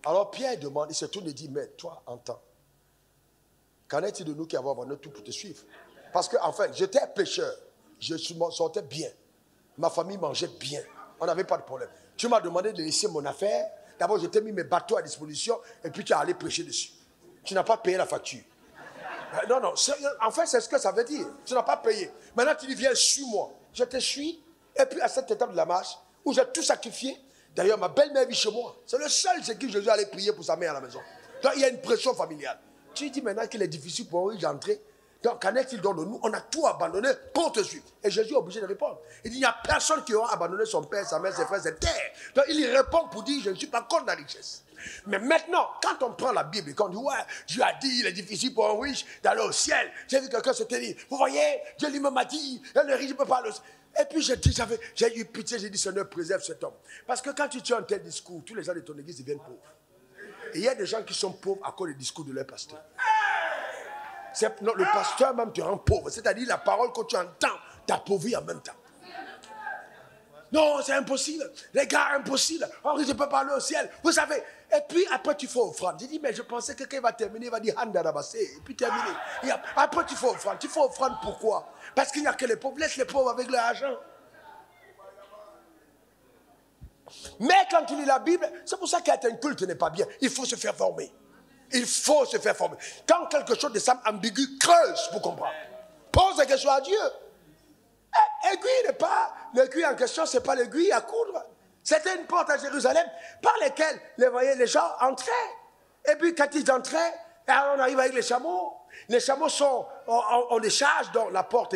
Alors Pierre demande, il se tourne et dit, mais toi, entends. Qu'en est-il de nous qui avons abandonné tout pour te suivre? Parce que, en fait, j'étais pécheur. Je sortais bien. Ma famille mangeait bien. On n'avait pas de problème. Tu m'as demandé de laisser mon affaire. D'abord, je t'ai mis mes bateaux à disposition et puis tu es allé prêcher dessus. Tu n'as pas payé la facture. Non, en fait, c'est ce que ça veut dire. Tu n'as pas payé. Maintenant, tu dis, viens, suis-moi. Je te suis. Et puis, à cette étape de la marche, où j'ai tout sacrifié, d'ailleurs, ma belle-mère vit chez moi. C'est le seul chez qui Jésus allait prier pour sa mère à la maison. Donc, il y a une pression familiale. Tu dis maintenant qu'il est difficile pour eux d'entrer. Donc, qu'en est-il donc de nous? On a tout abandonné pour te suivre. Et Jésus est obligé de répondre. Il dit, il n'y a personne qui aura abandonné son père, sa mère, ses frères, ses terres. Donc, il y répond pour dire, je ne suis pas contre la richesse. Mais maintenant, quand on prend la Bible et qu'on dit, ouais, Dieu a dit, il est difficile pour un riche d'aller au ciel. J'ai vu quelqu'un se tenir. Vous voyez, Dieu lui-même m'a dit, le riche ne peut pas aller au ciel. Et puis j'ai eu pitié, j'ai dit, Seigneur, préserve cet homme. Parce que quand tu tiens un tel discours, tous les gens de ton église deviennent pauvres. Et il y a des gens qui sont pauvres à cause du discours de leur pasteur. Non, le pasteur même te rend pauvre. C'est-à-dire la parole que tu entends t'appauvrit en même temps. Non, c'est impossible. Les gars, impossible. Henri, je ne peux pas aller au ciel. Vous savez. Et puis après, tu fais offrande. J'ai dit, mais je pensais que quand il va terminer, il va dire Handa Rabassé. Et puis terminer. Et après, tu fais offrande. Tu fais offrande pourquoi? Parce qu'il n'y a que les pauvres. Laisse les pauvres avec leur argent. Mais quand tu lis la Bible, c'est pour ça qu'être un culte n'est pas bien. Il faut se faire former. Il faut se faire former. Quand quelque chose de semble ambigu, creuse pour comprendre. Pose des questions à Dieu. Aiguille n'est pas, l'aiguille en question, ce n'est pas l'aiguille à coudre. C'était une porte à Jérusalem par laquelle les gens entraient. Et puis quand ils entraient, on arrive avec les chameaux. Les chameaux ont des charges, donc la porte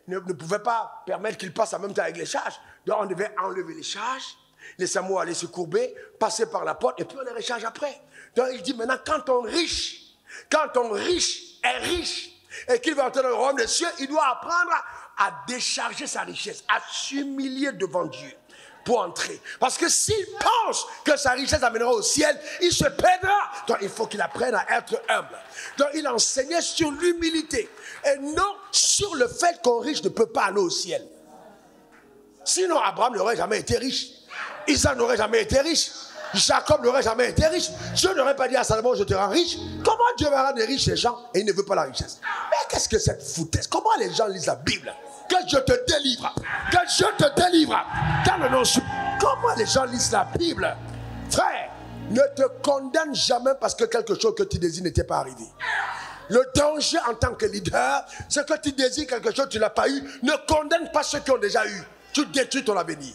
ne pouvait pas permettre qu'ils passent en même temps avec les charges. Donc on devait enlever les charges. Les chameaux allaient se courber, passer par la porte, et puis on les recharge après. Donc il dit maintenant, quand on riche est riche, et qu'il va entrer dans le royaume des cieux, il doit apprendre à décharger sa richesse, à s'humilier devant Dieu. pour entrer. Parce que s'il pense que sa richesse amènera au ciel, il se perdra. Donc il faut qu'il apprenne à être humble. Donc il enseignait sur l'humilité et non sur le fait qu'un riche ne peut pas aller au ciel. Sinon Abraham n'aurait jamais été riche. Isaac n'aurait jamais été riche. Jacob n'aurait jamais été riche. Dieu n'aurait pas dit à Salomon, je te rends riche. Comment Dieu va rendre riches les gens et il ne veut pas la richesse? Mais qu'est-ce que cette foutaise? Comment les gens lisent la Bible? Que Dieu te délivre. Que Dieu te délivre. Dans le nom de... Comment les gens lisent la Bible? Frère, ne te condamne jamais parce que quelque chose que tu désires n'était pas arrivé. Le danger en tant que leader, c'est que tu désires quelque chose que tu n'as pas eu. Ne condamne pas ceux qui ont déjà eu. Tu détruis ton avenir.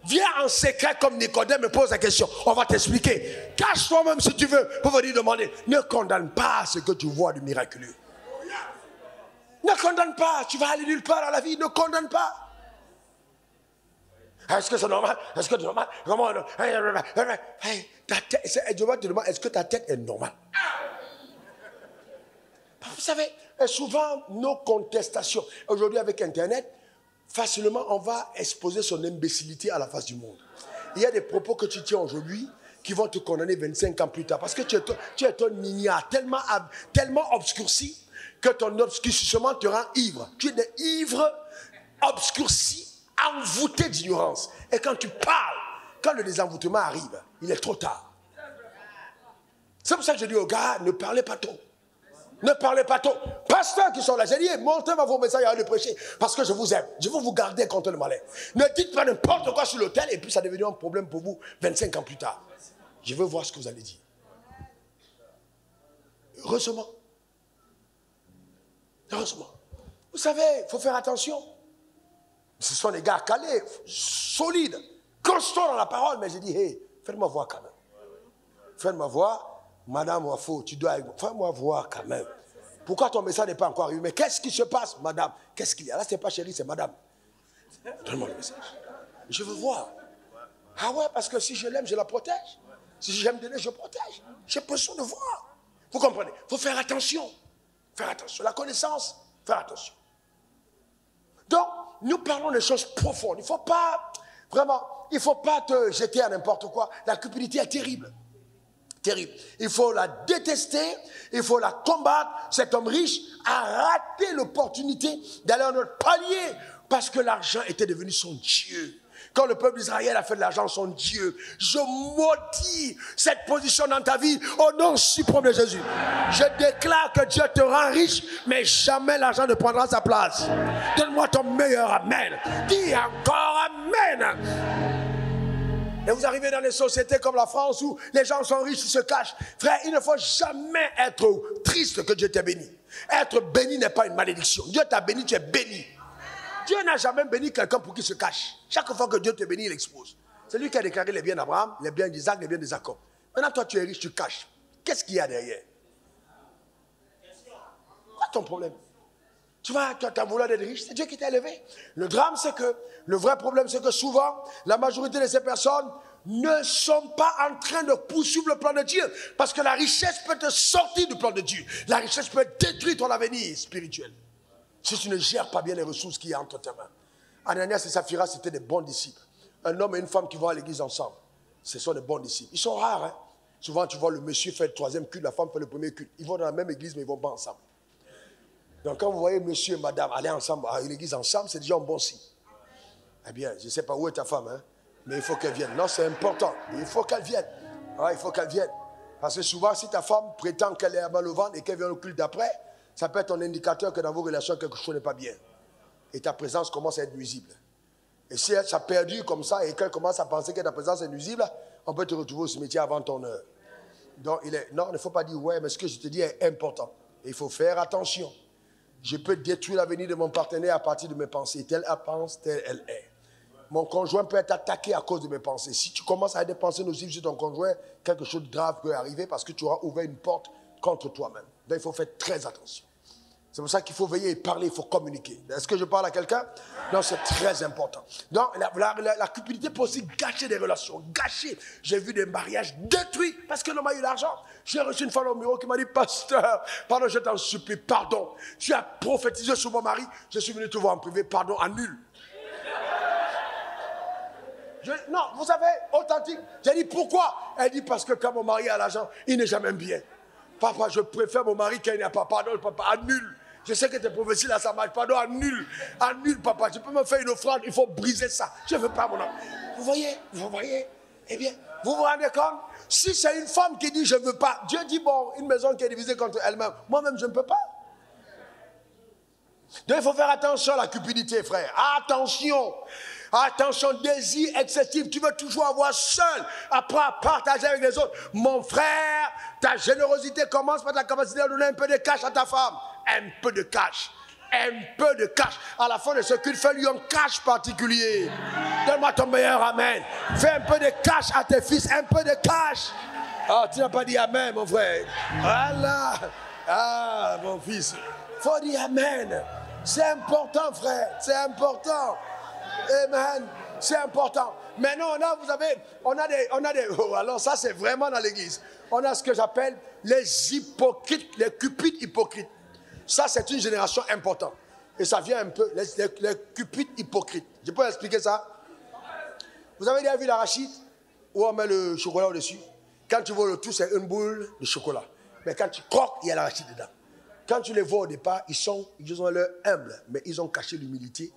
Viens en secret comme Nicodème et pose la question. On va t'expliquer. Cache-toi même si tu veux pour venir demander. Ne condamne pas ce que tu vois de miraculeux. Ne condamne pas. Tu vas aller nulle part dans la vie. Ne condamne pas. Est-ce que c'est normal? Est-ce que c'est normal? Comment? Hey, je vais te demander, est-ce que ta tête est normale? Vous savez, souvent nos contestations, aujourd'hui avec Internet, facilement, on va exposer son imbécilité à la face du monde. Il y a des propos que tu tiens aujourd'hui qui vont te condamner 25 ans plus tard. Parce que tu es un ignare tellement obscurci que ton obscurcissement te rend ivre. Tu es des ivres obscurcis, envoûtés d'ignorance. Et quand tu parles, quand le désenvoûtement arrive, il est trop tard. C'est pour ça que je dis aux gars, ne parlez pas trop. Ne parlez pas trop. Pasteurs qui sont là, j'ai dit, montez-moi vos messages à le prêcher parce que je vous aime. Je veux vous garder contre le malin. Ne dites pas n'importe quoi sur l'autel et puis ça devient un problème pour vous 25 ans plus tard. Je veux voir ce que vous allez dire. Heureusement. Heureusement. Vous savez, il faut faire attention. Ce sont des gars calés, solides, constants dans la parole. Mais j'ai dit, hey, faites-moi voir quand même. Faites-moi voir. Madame Wafo, tu dois... Fais-moi voir quand même. Pourquoi ton message n'est pas encore arrivé? Mais qu'est-ce qui se passe, madame? Qu'est-ce qu'il y a? Là, ce n'est pas chérie, c'est madame. Donne-moi le message. Je veux voir. Ah ouais, parce que si je l'aime, je la protège. Si j'aime donner, je protège. J'ai besoin de voir. Vous comprenez? Il faut faire attention. Faire attention. La connaissance, faire attention. Donc, nous parlons des choses profondes. Il ne faut pas, vraiment, il ne faut pas te jeter à n'importe quoi. La cupidité est terrible. Terrible. Il faut la détester, il faut la combattre. Cet homme riche a raté l'opportunité d'aller à notre palier parce que l'argent était devenu son Dieu. Quand le peuple d'Israël a fait de l'argent son Dieu, je maudis cette position dans ta vie au nom suprême de Jésus. Je déclare que Dieu te rend riche, mais jamais l'argent ne prendra sa place. Donne-moi ton meilleur amen. Dis encore amen. Et vous arrivez dans des sociétés comme la France où les gens sont riches, ils se cachent. Frère, il ne faut jamais être triste que Dieu t'ait béni. Être béni n'est pas une malédiction. Dieu t'a béni, tu es béni. Dieu n'a jamais béni quelqu'un pour qu'il se cache. Chaque fois que Dieu te bénit, il expose. C'est lui qui a déclaré les biens d'Abraham, les biens d'Isaac, les biens de Jacob. Maintenant, toi, tu es riche, tu caches. Qu'est-ce qu'il y a derrière? Quoi ton problème? Tu vois, tu as voulu être riche, c'est Dieu qui t'a élevé. Le drame, c'est que, le vrai problème, c'est que souvent, la majorité de ces personnes ne sont pas en train de poursuivre le plan de Dieu. Parce que la richesse peut te sortir du plan de Dieu. La richesse peut détruire ton avenir spirituel. Si tu ne gères pas bien les ressources qui y a entre tes mains. Ananias et Saphira, c'était des bons disciples. Un homme et une femme qui vont à l'église ensemble. Ce sont des bons disciples. Ils sont rares, hein. Souvent, tu vois le monsieur fait le troisième culte, la femme fait le premier culte. Ils vont dans la même église, mais ils ne vont pas ensemble. Donc quand vous voyez monsieur et madame aller ensemble à l'église ensemble, c'est déjà un bon signe. Eh bien, je ne sais pas où est ta femme, hein, mais il faut qu'elle vienne. Non, c'est important. Il faut qu'elle vienne. Ouais, il faut qu'elle vienne. Parce que souvent, si ta femme prétend qu'elle est à mal au ventre et qu'elle vient au culte d'après, ça peut être un indicateur que dans vos relations, quelque chose n'est pas bien. Et ta présence commence à être nuisible. Et si elle s'est perdue comme ça et qu'elle commence à penser que ta présence est nuisible, on peut te retrouver au cimetière avant ton heure. Donc, non, il ne faut pas dire, ouais, mais ce que je te dis est important. Et il faut faire attention. Je peux détruire l'avenir de mon partenaire à partir de mes pensées. Telle elle pense, telle elle est. Mon conjoint peut être attaqué à cause de mes pensées. Si tu commences à avoir des pensées nocives sur ton conjoint, quelque chose de grave peut arriver parce que tu auras ouvert une porte contre toi-même. Donc il faut faire très attention. C'est pour ça qu'il faut veiller et parler, il faut communiquer. Est-ce que je parle à quelqu'un? Non, c'est très important. Donc, la cupidité peut aussi gâcher des relations. Gâcher. J'ai vu des mariages détruits parce que l'homme a eu l'argent. J'ai reçu une femme au bureau qui m'a dit, pasteur, pardon, je t'en supplie, pardon. Tu as prophétisé sur mon mari, je suis venu te voir en privé, pardon, annule. Non, vous savez, authentique. J'ai dit, pourquoi? Elle dit, parce que quand mon mari a l'argent, il n'est jamais bien. Papa, je préfère mon mari quand il n'a pas. Pardon, papa, annule. Je sais que tes prophéties là, ça marche. Pardon, annule. Annule, papa. Je peux me faire une offrande, il faut briser ça. Je ne veux pas, mon homme. Vous voyez? Eh bien, vous vous rendez compte? Si c'est une femme qui dit, je ne veux pas, Dieu dit, bon, une maison qui est divisée contre elle-même. Moi-même, je ne peux pas. Donc, il faut faire attention à la cupidité, frère. Attention. Attention, désir excessif. Tu veux toujours avoir seul. Après, partager avec les autres. Mon frère, ta générosité commence par ta capacité à donner un peu de cash à ta femme. Un peu de cash. Un peu de cash. À la fin de ce culte, fais-lui un cash particulier. Donne-moi ton meilleur amen. Fais un peu de cash à tes fils. Un peu de cash. Ah, tu n'as pas dit amen, mon frère. Voilà. Ah, mon fils. Faut dire amen. C'est important, frère. C'est important. Amen. C'est important. Maintenant, on a des. Oh, alors ça, c'est vraiment dans l'église. On a ce que j'appelle les hypocrites, les cupides hypocrites. Ça, c'est une génération importante. Et ça vient un peu, les cupides hypocrites. Je peux expliquer ça? Vous avez déjà vu l'arachide où on met le chocolat au-dessus? Quand tu vois le tout, c'est une boule de chocolat. Mais quand tu croques, il y a l'arachide dedans. Quand tu les vois au départ, ils ont l'air humbles, mais ils ont caché l'humilité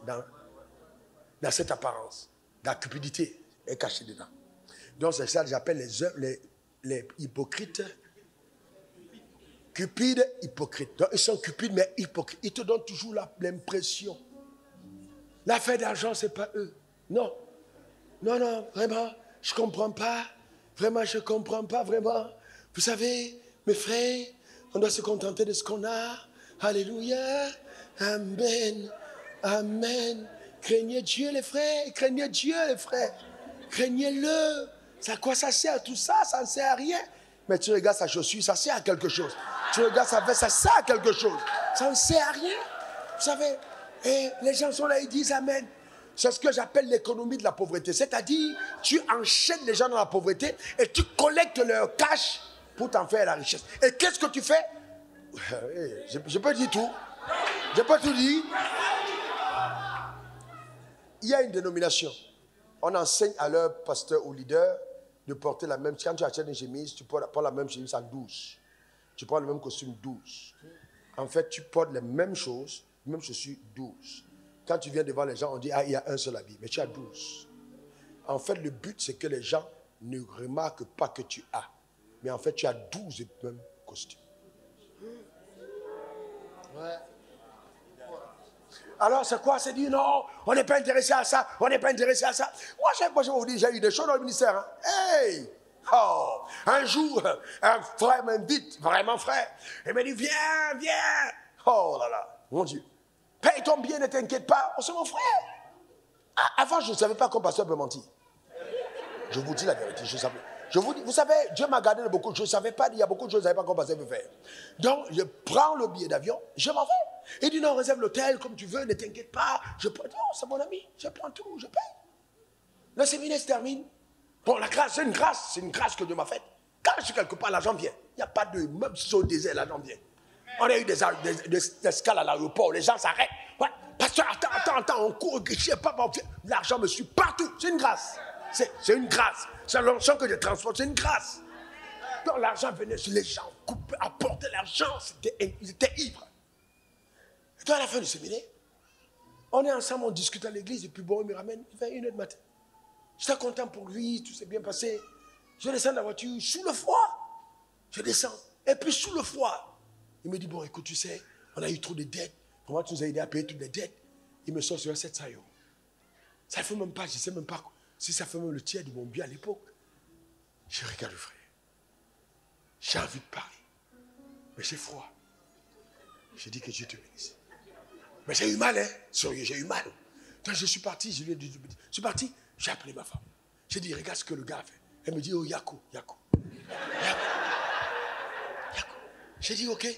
dans cette apparence. La cupidité est cachée dedans. Donc c'est ça que j'appelle les hypocrites. Cupides, hypocrites. Donc ils sont cupides, mais hypocrites. Ils te donnent toujours l'impression. L'affaire d'argent, ce n'est pas eux. Non. Non, vraiment, je ne comprends pas. Vraiment, je ne comprends pas, vraiment. Vous savez, mes frères, on doit se contenter de ce qu'on a. Alléluia. Amen. Amen. Craignez Dieu, les frères. Craignez Dieu, les frères. Craignez-le. À quoi ça sert tout ça? Ça ne sert à rien. Mais tu regardes sa chaussure, ça sert à quelque chose. Tu regardes sa veste, ça sert à quelque chose. Ça ne sert à rien. Vous savez, et les gens sont là, ils disent amen. C'est ce que j'appelle l'économie de la pauvreté. C'est-à-dire, tu enchaînes les gens dans la pauvreté et tu collectes leur cash pour t'en faire la richesse. Et qu'est-ce que tu fais? Je peux dire tout. Je peux tout dire. Il y a une dénomination. On enseigne à leur pasteur ou leader de porter la même. Quand tu achètes une chemise, tu prends la même chemise en 12. Tu prends le même costume 12. En fait, tu portes les mêmes choses, les mêmes chaussures 12. Quand tu viens devant les gens, on dit, ah, il y a un seul habit, mais tu as 12. En fait, le but, c'est que les gens ne remarquent pas que tu as. Mais en fait, tu as 12 mêmes costumes. Ouais. Alors, c'est quoi? C'est dire, non, on n'est pas intéressé à ça, on n'est pas intéressé à ça. Moi, je vous dis, j'ai eu des choses dans le ministère. Hein. Hey! Oh! Un jour, un frère m'invite, vraiment frère. Il me dit, viens. Oh là là, mon Dieu. Paye ton bien, ne t'inquiète pas. Oh, c'est mon frère. Ah, avant, je ne savais pas qu'un pasteur peut mentir. Je vous dis la vérité, je savais. Je vous dis, vous savez, Dieu m'a gardé de beaucoup de choses. Je ne savais pas, il y a beaucoup de choses que je ne savais pas qu'un pasteur peut faire. Donc, je prends le billet d'avion, je m'en vais. Il dit, non, réserve l'hôtel comme tu veux, ne t'inquiète pas. Je prends, non, c'est mon ami, je prends tout, je paye. Le séminaire se termine. Bon, la grâce, c'est une grâce que Dieu m'a faite. Quand je suis quelque part, l'argent vient. Il n'y a pas de, même si c'est au désert, l'argent vient. On a eu des escales à l'aéroport, les gens s'arrêtent. Ouais, pasteur, attends, on court, je sais pas, l'argent me suit partout. C'est une grâce. C'est une grâce. C'est l'argent que je transporte, c'est une grâce. Donc l'argent venait sur les gens, apportaient l'argent, ils étaient ivres. Et toi, à la fin du séminaire, on est ensemble, on discute à l'église, et puis bon, il me ramène, il fait 1h du matin. J'étais content pour lui, tout s'est bien passé. Je descends de la voiture, sous le froid. Je descends, et puis sous le froid. Il me dit, bon, écoute, tu sais, on a eu trop de dettes. Comment tu nous as aidé à payer toutes les dettes? Il me sort sur 700 €. Ça ne fait même pas, je ne sais même pas si ça fait même le tiers de mon bien à l'époque. Je regarde le frère. J'ai envie de parler. Mais j'ai froid. J'ai dit que Dieu te bénisse. Mais j'ai eu mal, hein. Sérieux, j'ai eu mal. Donc je suis parti, je suis parti, j'ai appelé ma femme. J'ai dit, regarde ce que le gars a fait. Elle me dit, oh, Yako. J'ai dit, ok.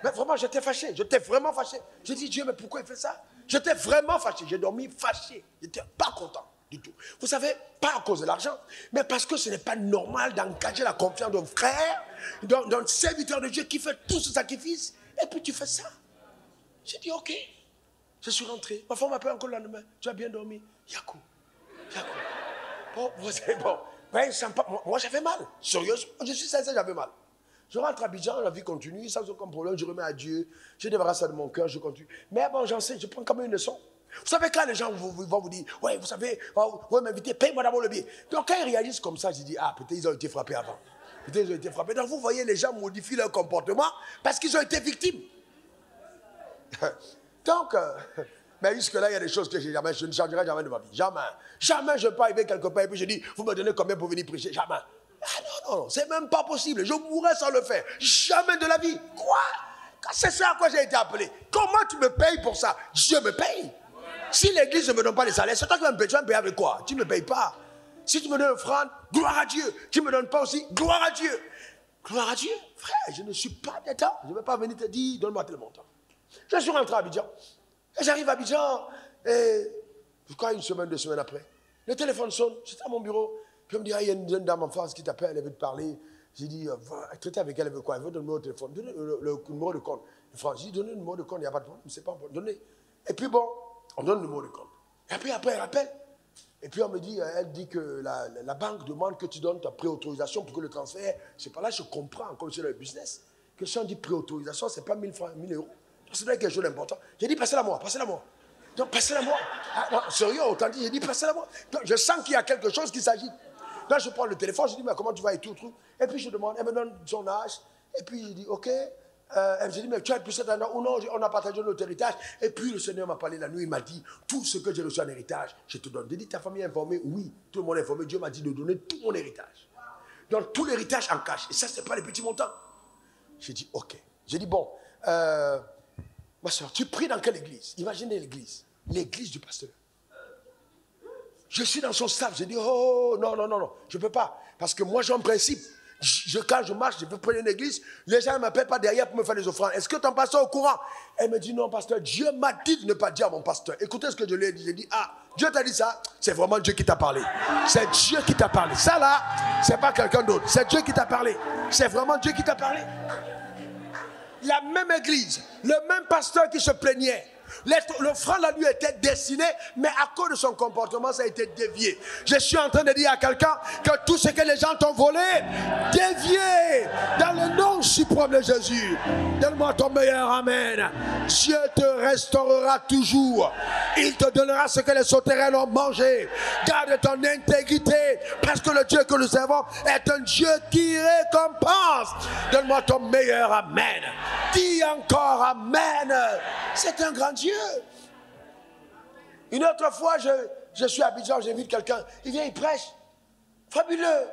Mais vraiment, j'étais fâché. J'étais vraiment fâché. J'ai dit, Dieu, mais pourquoi il fait ça? J'étais vraiment fâché. J'ai dormi fâché. J'étais pas content du tout. Vous savez, pas à cause de l'argent, mais parce que ce n'est pas normal d'engager la confiance d'un frère, d'un serviteur de Dieu qui fait tout ce sacrifice, et puis tu fais ça. J'ai dit, ok. Je suis rentré. Ma femme m'appelle encore le lendemain. Tu as bien dormi? Yako. Oh, c'est bon. Ben, moi, j'avais mal. Sérieusement, je suis sincère, j'avais mal. Je rentre à Abidjan, la vie continue, sans aucun problème, je remets à Dieu, je débarrasse ça de mon cœur, je continue. Mais bon, j'en sais, je prends quand même une leçon. Vous savez, quand les gens vont vous dire, ouais, vous savez, vous pouvez m'inviter, paye-moi d'abord le billet. Donc, quand ils réalisent comme ça, je dis, ah, peut-être ils ont été frappés avant. Peut-être ils ont été frappés. Donc, vous voyez, les gens modifient leur comportement parce qu'ils ont été victimes. Donc, mais jusque-là, il y a des choses que je ne changerai jamais de ma vie. Jamais. Jamais je peux arriver quelque part et puis je dis, vous me donnez combien pour venir prêcher? Jamais. Ah non, c'est même pas possible. Je mourrais sans le faire. Jamais de la vie. Quoi? C'est ça à quoi j'ai été appelé. Comment tu me payes pour ça? Dieu me paye. Si l'église ne me donne pas les salaires, c'est toi qui vas me payer. Tu vas me payer avec quoi? Tu ne me payes pas. Si tu me donnes une offrande, gloire à Dieu. Tu ne me donnes pas aussi, gloire à Dieu. Gloire à Dieu. Frère, je ne suis pas d'état. Je ne vais pas venir te dire, donne-moi tel montant. Je suis rentré à Abidjan. Et j'arrive à Abidjan. Et je crois 1 semaine, 2 semaines après, le téléphone sonne. J'étais à mon bureau. Puis on me dit, ah, il y a une jeune dame en face qui t'appelle, elle veut te parler. J'ai dit, traiter avec elle, elle veut quoi? Elle veut donner le numéro de téléphone. Donnez le numéro de compte. J'ai dit, donnez le numéro de compte, il n'y a pas de problème, c'est pas donné. Et puis bon, on donne le numéro de compte. Et après, elle rappelle. Et puis on me dit, elle dit que la banque demande que tu donnes ta préautorisation pour que le transfert, c'est pas là, je comprends, comme c'est dans le business, que si on dit préautorisation, c'est pas 1000 francs, 1000 euros. C'est quelque chose d'important. J'ai dit, passez-la moi, passez-la moi. Donc, passez-la moi. Ah, non, sérieux, autant dit, j'ai dit, passez-la moi. Donc, je sens qu'il y a quelque chose qui s'agit. Là, je prends le téléphone, je dis, mais comment tu vas et tout. Et puis, je demande, elle me donne son âge. Et puis, je dis, OK. Elle me dit, mais tu as plus cet an ou non, on a partagé notre héritage. Et puis, le Seigneur m'a parlé la nuit, il m'a dit, tout ce que j'ai reçu en héritage, je te donne. J'ai dit, ta famille est informée? Oui, tout le monde est informé. Dieu m'a dit de donner tout mon héritage. Donc, tout l'héritage en cash. Et ça, ce n'est pas les petits montants. J'ai dit, OK. J'ai dit, bon, ma soeur, tu pries dans quelle église? Imaginez l'église. L'église du pasteur. Je suis dans son staff. J'ai dit, oh, non, je ne peux pas. Parce que moi, j'ai un principe. Quand je marche, je veux prendre une église. Les gens ne m'appellent pas derrière pour me faire des offrandes. Est-ce que ton pasteur est au courant? Elle me dit, non, pasteur, Dieu m'a dit de ne pas dire à mon pasteur. Écoutez ce que je lui ai dit. J'ai dit, ah, Dieu t'a dit ça? C'est vraiment Dieu qui t'a parlé. C'est Dieu qui t'a parlé. Ça là, c'est pas quelqu'un d'autre. C'est Dieu qui t'a parlé. C'est vraiment Dieu qui t'a parlé. La même église, le même pasteur qui se plaignait. L'offrande à lui était destinée, mais à cause de son comportement, ça a été dévié. Je suis en train de dire à quelqu'un que tout ce que les gens t'ont volé, dévié dans le nom suprême de Jésus. Donne-moi ton meilleur amen. Dieu te restaurera toujours. Il te donnera ce que les sauterelles ont mangé. Garde ton intégrité, parce que le Dieu que nous servons est un Dieu qui récompense. Donne-moi ton meilleur amen. Dis encore amen. C'est un grand Dieu. Une autre fois, je suis à Abidjan, j'invite quelqu'un, il vient, il prêche. Fabuleux.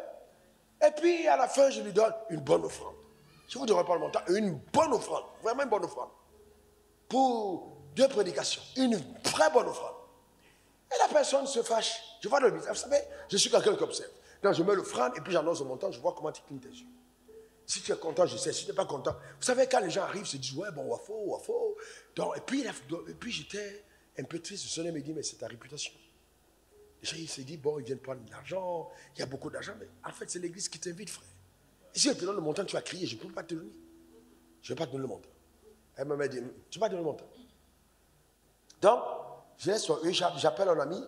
Et puis, à la fin, je lui donne une bonne offrande. Je ne vous donnerai pas le montant, une bonne offrande, vraiment une bonne offrande. Pour 2 prédications, une très bonne offrande. Et la personne se fâche. Je vois dans le visage, vous savez, je suis quelqu'un qui observe. Donc, je mets l'offrande et puis j'annonce le montant, je vois comment tu clignes tes yeux. Si tu es content, je sais. Si tu n'es pas content. Vous savez, quand les gens arrivent, ils se disent, ouais, bon, wafo. Donc, et puis j'étais un peu triste. Le Seigneur me dit, mais c'est ta réputation. Déjà, il s'est dit, bon, ils viennent prendre de l'argent. Il y a beaucoup d'argent. Mais en fait, c'est l'église qui t'invite, frère. Et si je te donne le montant, tu vas crier. Je ne peux pas te donner. Je ne vais pas te donner le montant. Elle m'a dit, tu vas donner le montant. Donc, j'appelle un ami,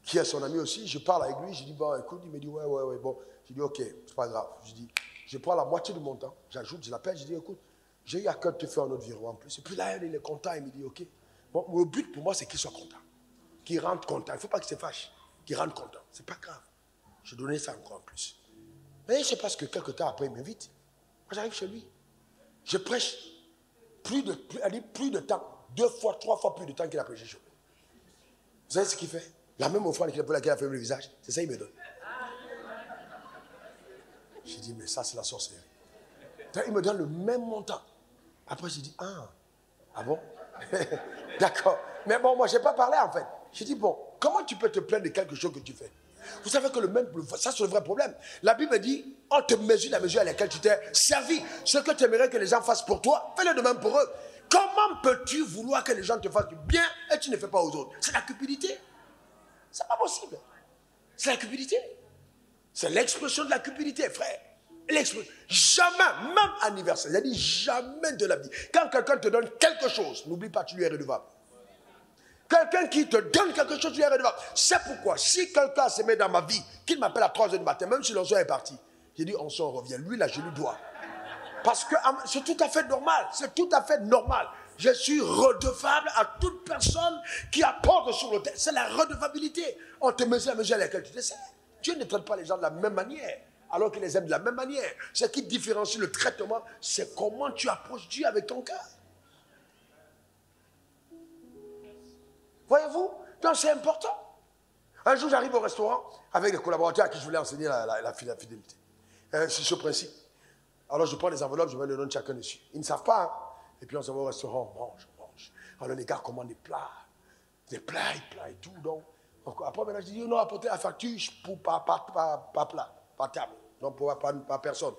qui est son ami aussi. Je parle avec lui. Je dis, bon, écoute, il me dit, ouais. Bon, je dis, ok, c'est pas grave. Je dis, je prends la moitié du montant, j'ajoute, je l'appelle, je dis, écoute, j'ai eu à cœur de te faire un autre virement en plus. Et puis là, il est content, il me dit, ok. Bon, le but pour moi, c'est qu'il soit content. Qu'il rentre content. Il ne faut pas qu'il se fâche. Qu'il rentre content. C'est pas grave. Je donnais ça encore en plus. Mais c'est parce que quelques temps après, il m'invite. Moi, j'arrive chez lui. Je prêche plus de temps. 2 fois, 3 fois plus de temps qu'il a prêché chez lui. Vous savez ce qu'il fait? La même offrande pour laquelle il a fait le visage, c'est ça qu'il me donne. J'ai dit, mais ça, c'est la sorcellerie. Il me donne le même montant. Après, j'ai dit, ah bon? D'accord. Mais bon, moi, je n'ai pas parlé, en fait. J'ai dit, bon, comment tu peux te plaindre de quelque chose que tu fais? Vous savez que ça, c'est le vrai problème. La Bible dit, on te mesure la mesure à laquelle tu t'es servi. Ce que tu aimerais que les gens fassent pour toi, fais-le de même pour eux. Comment peux-tu vouloir que les gens te fassent du bien et tu ne fais pas aux autres? C'est la cupidité. C'est pas possible. C'est la cupidité. C'est l'expression de la cupidité, frère. Jamais, même anniversaire, j'ai dit jamais de la vie. Quand quelqu'un te donne quelque chose, n'oublie pas, tu lui es redevable. Quelqu'un qui te donne quelque chose, tu es redevable. C'est pourquoi, si quelqu'un se met dans ma vie, qu'il m'appelle à 3 heures du matin, même si l'onction est parti, j'ai dit, on s'en revient. Lui, là, je lui dois. Parce que c'est tout à fait normal. C'est tout à fait normal. Je suis redevable à toute personne qui apporte sur le terre. C'est la redevabilité. On te mesure à mesure à laquelle tu te sais. Dieu ne traite pas les gens de la même manière, alors qu'il les aime de la même manière. Ce qui différencie le traitement, c'est comment tu approches Dieu avec ton cœur. Voyez-vous? Donc c'est important. Un jour, j'arrive au restaurant avec des collaborateurs à qui je voulais enseigner la fidélité. C'est ce principe. Alors je prends des enveloppes, je mets le nom de chacun dessus. Ils ne savent pas. Hein? Et puis on se va au restaurant, on mange. Alors les gars commandent des plats et tout. Donc, après, maintenant, je dis, non, apportez la facture pour pas plat, pas table. Non, pour pas personne.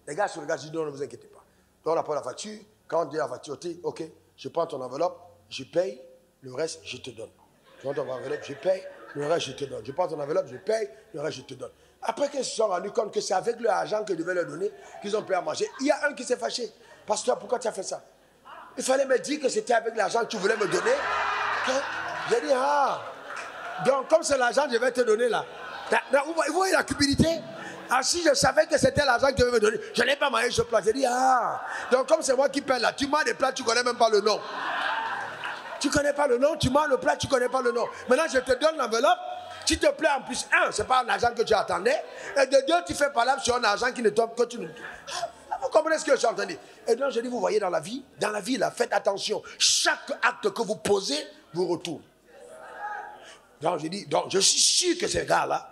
Les gars sur le gars, je dis, non, ne vous inquiétez pas. Donc on apporte la facture. Quand on dit la facture, ok, je prends ton enveloppe, je paye. Le reste, je te donne. Je prends ton enveloppe, je paye, le reste, je te donne. Je prends ton enveloppe, je paye, le reste, je te donne. Après qu'ils se sont rendus compte que c'est avec l'argent que je devais leur donner qu'ils ont pu à manger, il y a un qui s'est fâché. Pasteur, pourquoi tu as fait ça? Il fallait me dire que c'était avec l'argent que tu voulais me donner. J'ai dit, ah, donc comme c'est l'argent que je vais te donner là. Vous voyez la cupidité? Ah, si je savais que c'était l'argent que tu devais me donner, je n'ai pas mangé ce plat. J'ai dit, ah, donc comme c'est moi qui paie là, tu manges des plats, tu ne connais même pas le nom. Tu ne connais pas le nom, tu manges le plat, tu ne connais pas le nom. Maintenant, je te donne l'enveloppe. S'il te plaît, en plus, un, ce n'est pas un argent que tu attendais. Et de deux, tu fais parler sur un argent qui ne tombe que tu ne... Vous comprenez ce que je suis en train de dire? Et donc, je dis, vous voyez dans la vie, là, faites attention. Chaque acte que vous posez, vous retourne. Donc, je dis, donc, je suis sûr que ces gars-là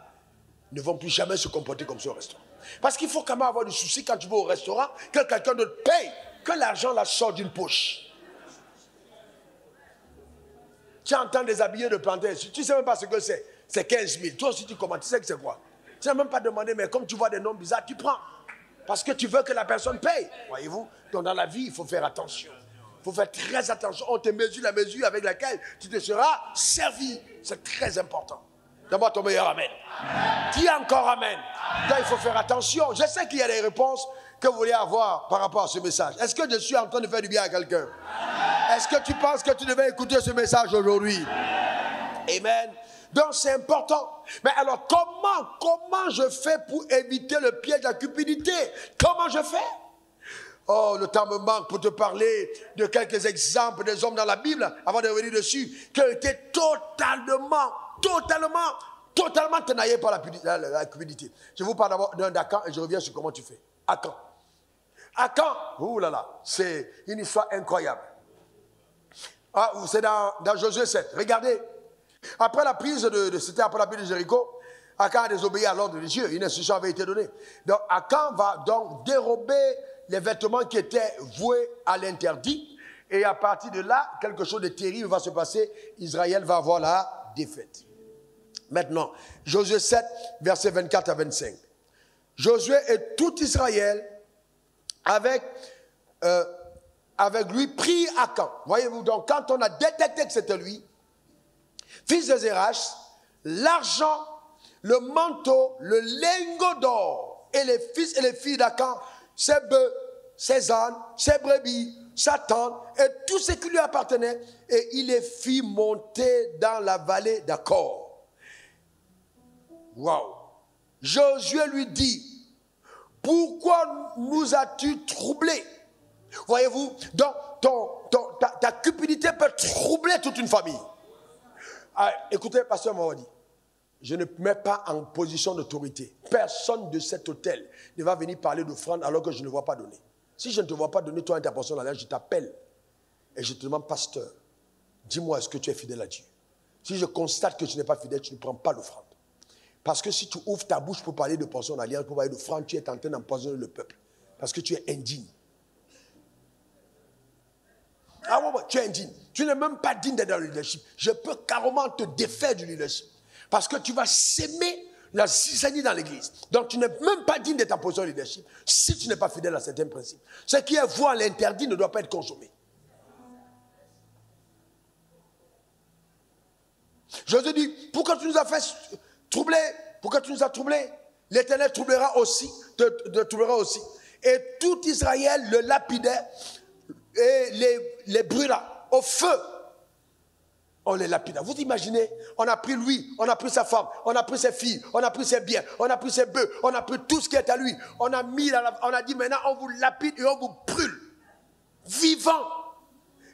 ne vont plus jamais se comporter comme ça au restaurant. Parce qu'il faut quand même avoir du souci quand tu vas au restaurant, que quelqu'un te paye, que l'argent la sort d'une poche. Tu entends des habillés de planter, tu ne sais même pas ce que c'est. C'est 15 000. Toi aussi, tu commences. Tu sais que c'est quoi? Tu n'as même pas demandé, mais comme tu vois des noms bizarres, tu prends. Parce que tu veux que la personne paye. Voyez-vous? Donc, dans la vie, il faut faire attention. Il faut faire très attention. On te mesure la mesure avec laquelle tu te seras servi. C'est très important. D'abord, ton meilleur amen. Dis encore amen. Donc, il faut faire attention. Je sais qu'il y a des réponses que vous voulez avoir par rapport à ce message. Est-ce que je suis en train de faire du bien à quelqu'un? Est-ce que tu penses que tu devais écouter ce message aujourd'hui? Amen. Donc c'est important. Mais alors comment je fais pour éviter le piège de la cupidité? Comment je fais? Oh, le temps me manque pour te parler de quelques exemples des hommes dans la Bible, avant de revenir dessus, qui ont été totalement tenaillés par la cupidité. Je vous parle d'abord d'un Akan et je reviens sur comment tu fais. Akan, ouh là là, c'est une histoire incroyable. Ah, c'est dans Josué 7. Regardez. Après la prise c'était après la prise de Jéricho, Akan a désobéi à l'ordre de Dieu. Une instruction avait été donnée. Donc Akan va donc dérober les vêtements qui étaient voués à l'interdit. Et à partir de là, quelque chose de terrible va se passer. Israël va avoir la défaite. Maintenant, Josué 7, versets 24 à 25. Josué et tout Israël avec lui prit Akan. Voyez-vous, donc quand on a détecté que c'était lui, fils de Zérach, l'argent, le manteau, le lingot d'or, et les fils et les filles d'Akan, ses bœufs, ses ânes, ses brebis, sa tente, et tout ce qui lui appartenait, et il les fit monter dans la vallée d'Akkor. Waouh! Josué lui dit, pourquoi nous as-tu troublés? Voyez-vous, donc ta cupidité peut troubler toute une famille. Ah, écoutez, pasteur Mawadi, je ne mets pas en position d'autorité. Personne de cet hôtel ne va venir parler d'offrande alors que je ne vois pas donner. Si je ne te vois pas donner, toi, intervention dans l'air, je t'appelle et je te demande, pasteur, dis-moi, est-ce que tu es fidèle à Dieu? Si je constate que tu n'es pas fidèle, tu ne prends pas l'offrande. Parce que si tu ouvres ta bouche pour parler de pension d'alliance, pour parler d'offrande, tu es en train d'empoisonner le peuple. Parce que tu es indigne. Ah ouais, tu es indigne. Tu n'es même pas digne d'être dans le leadership. Je peux carrément te défaire du leadership. Parce que tu vas s'aimer la zizanie dans l'église. Donc tu n'es même pas digne d'être en position de leadership si tu n'es pas fidèle à certains principes. Ce qui est voie à l'interdit ne doit pas être consommé. Josué dit, pourquoi tu nous as fait troubler? Pourquoi tu nous as troublés? L'Éternel troublera aussi, te troublera aussi. Et tout Israël le lapidait et les brûla au feu. On les lapide. Vous imaginez, on a pris lui, on a pris sa femme, on a pris ses filles, on a pris ses biens, on a pris ses bœufs, on a pris tout ce qui est à lui. On a dit maintenant on vous lapide et on vous brûle. Vivant.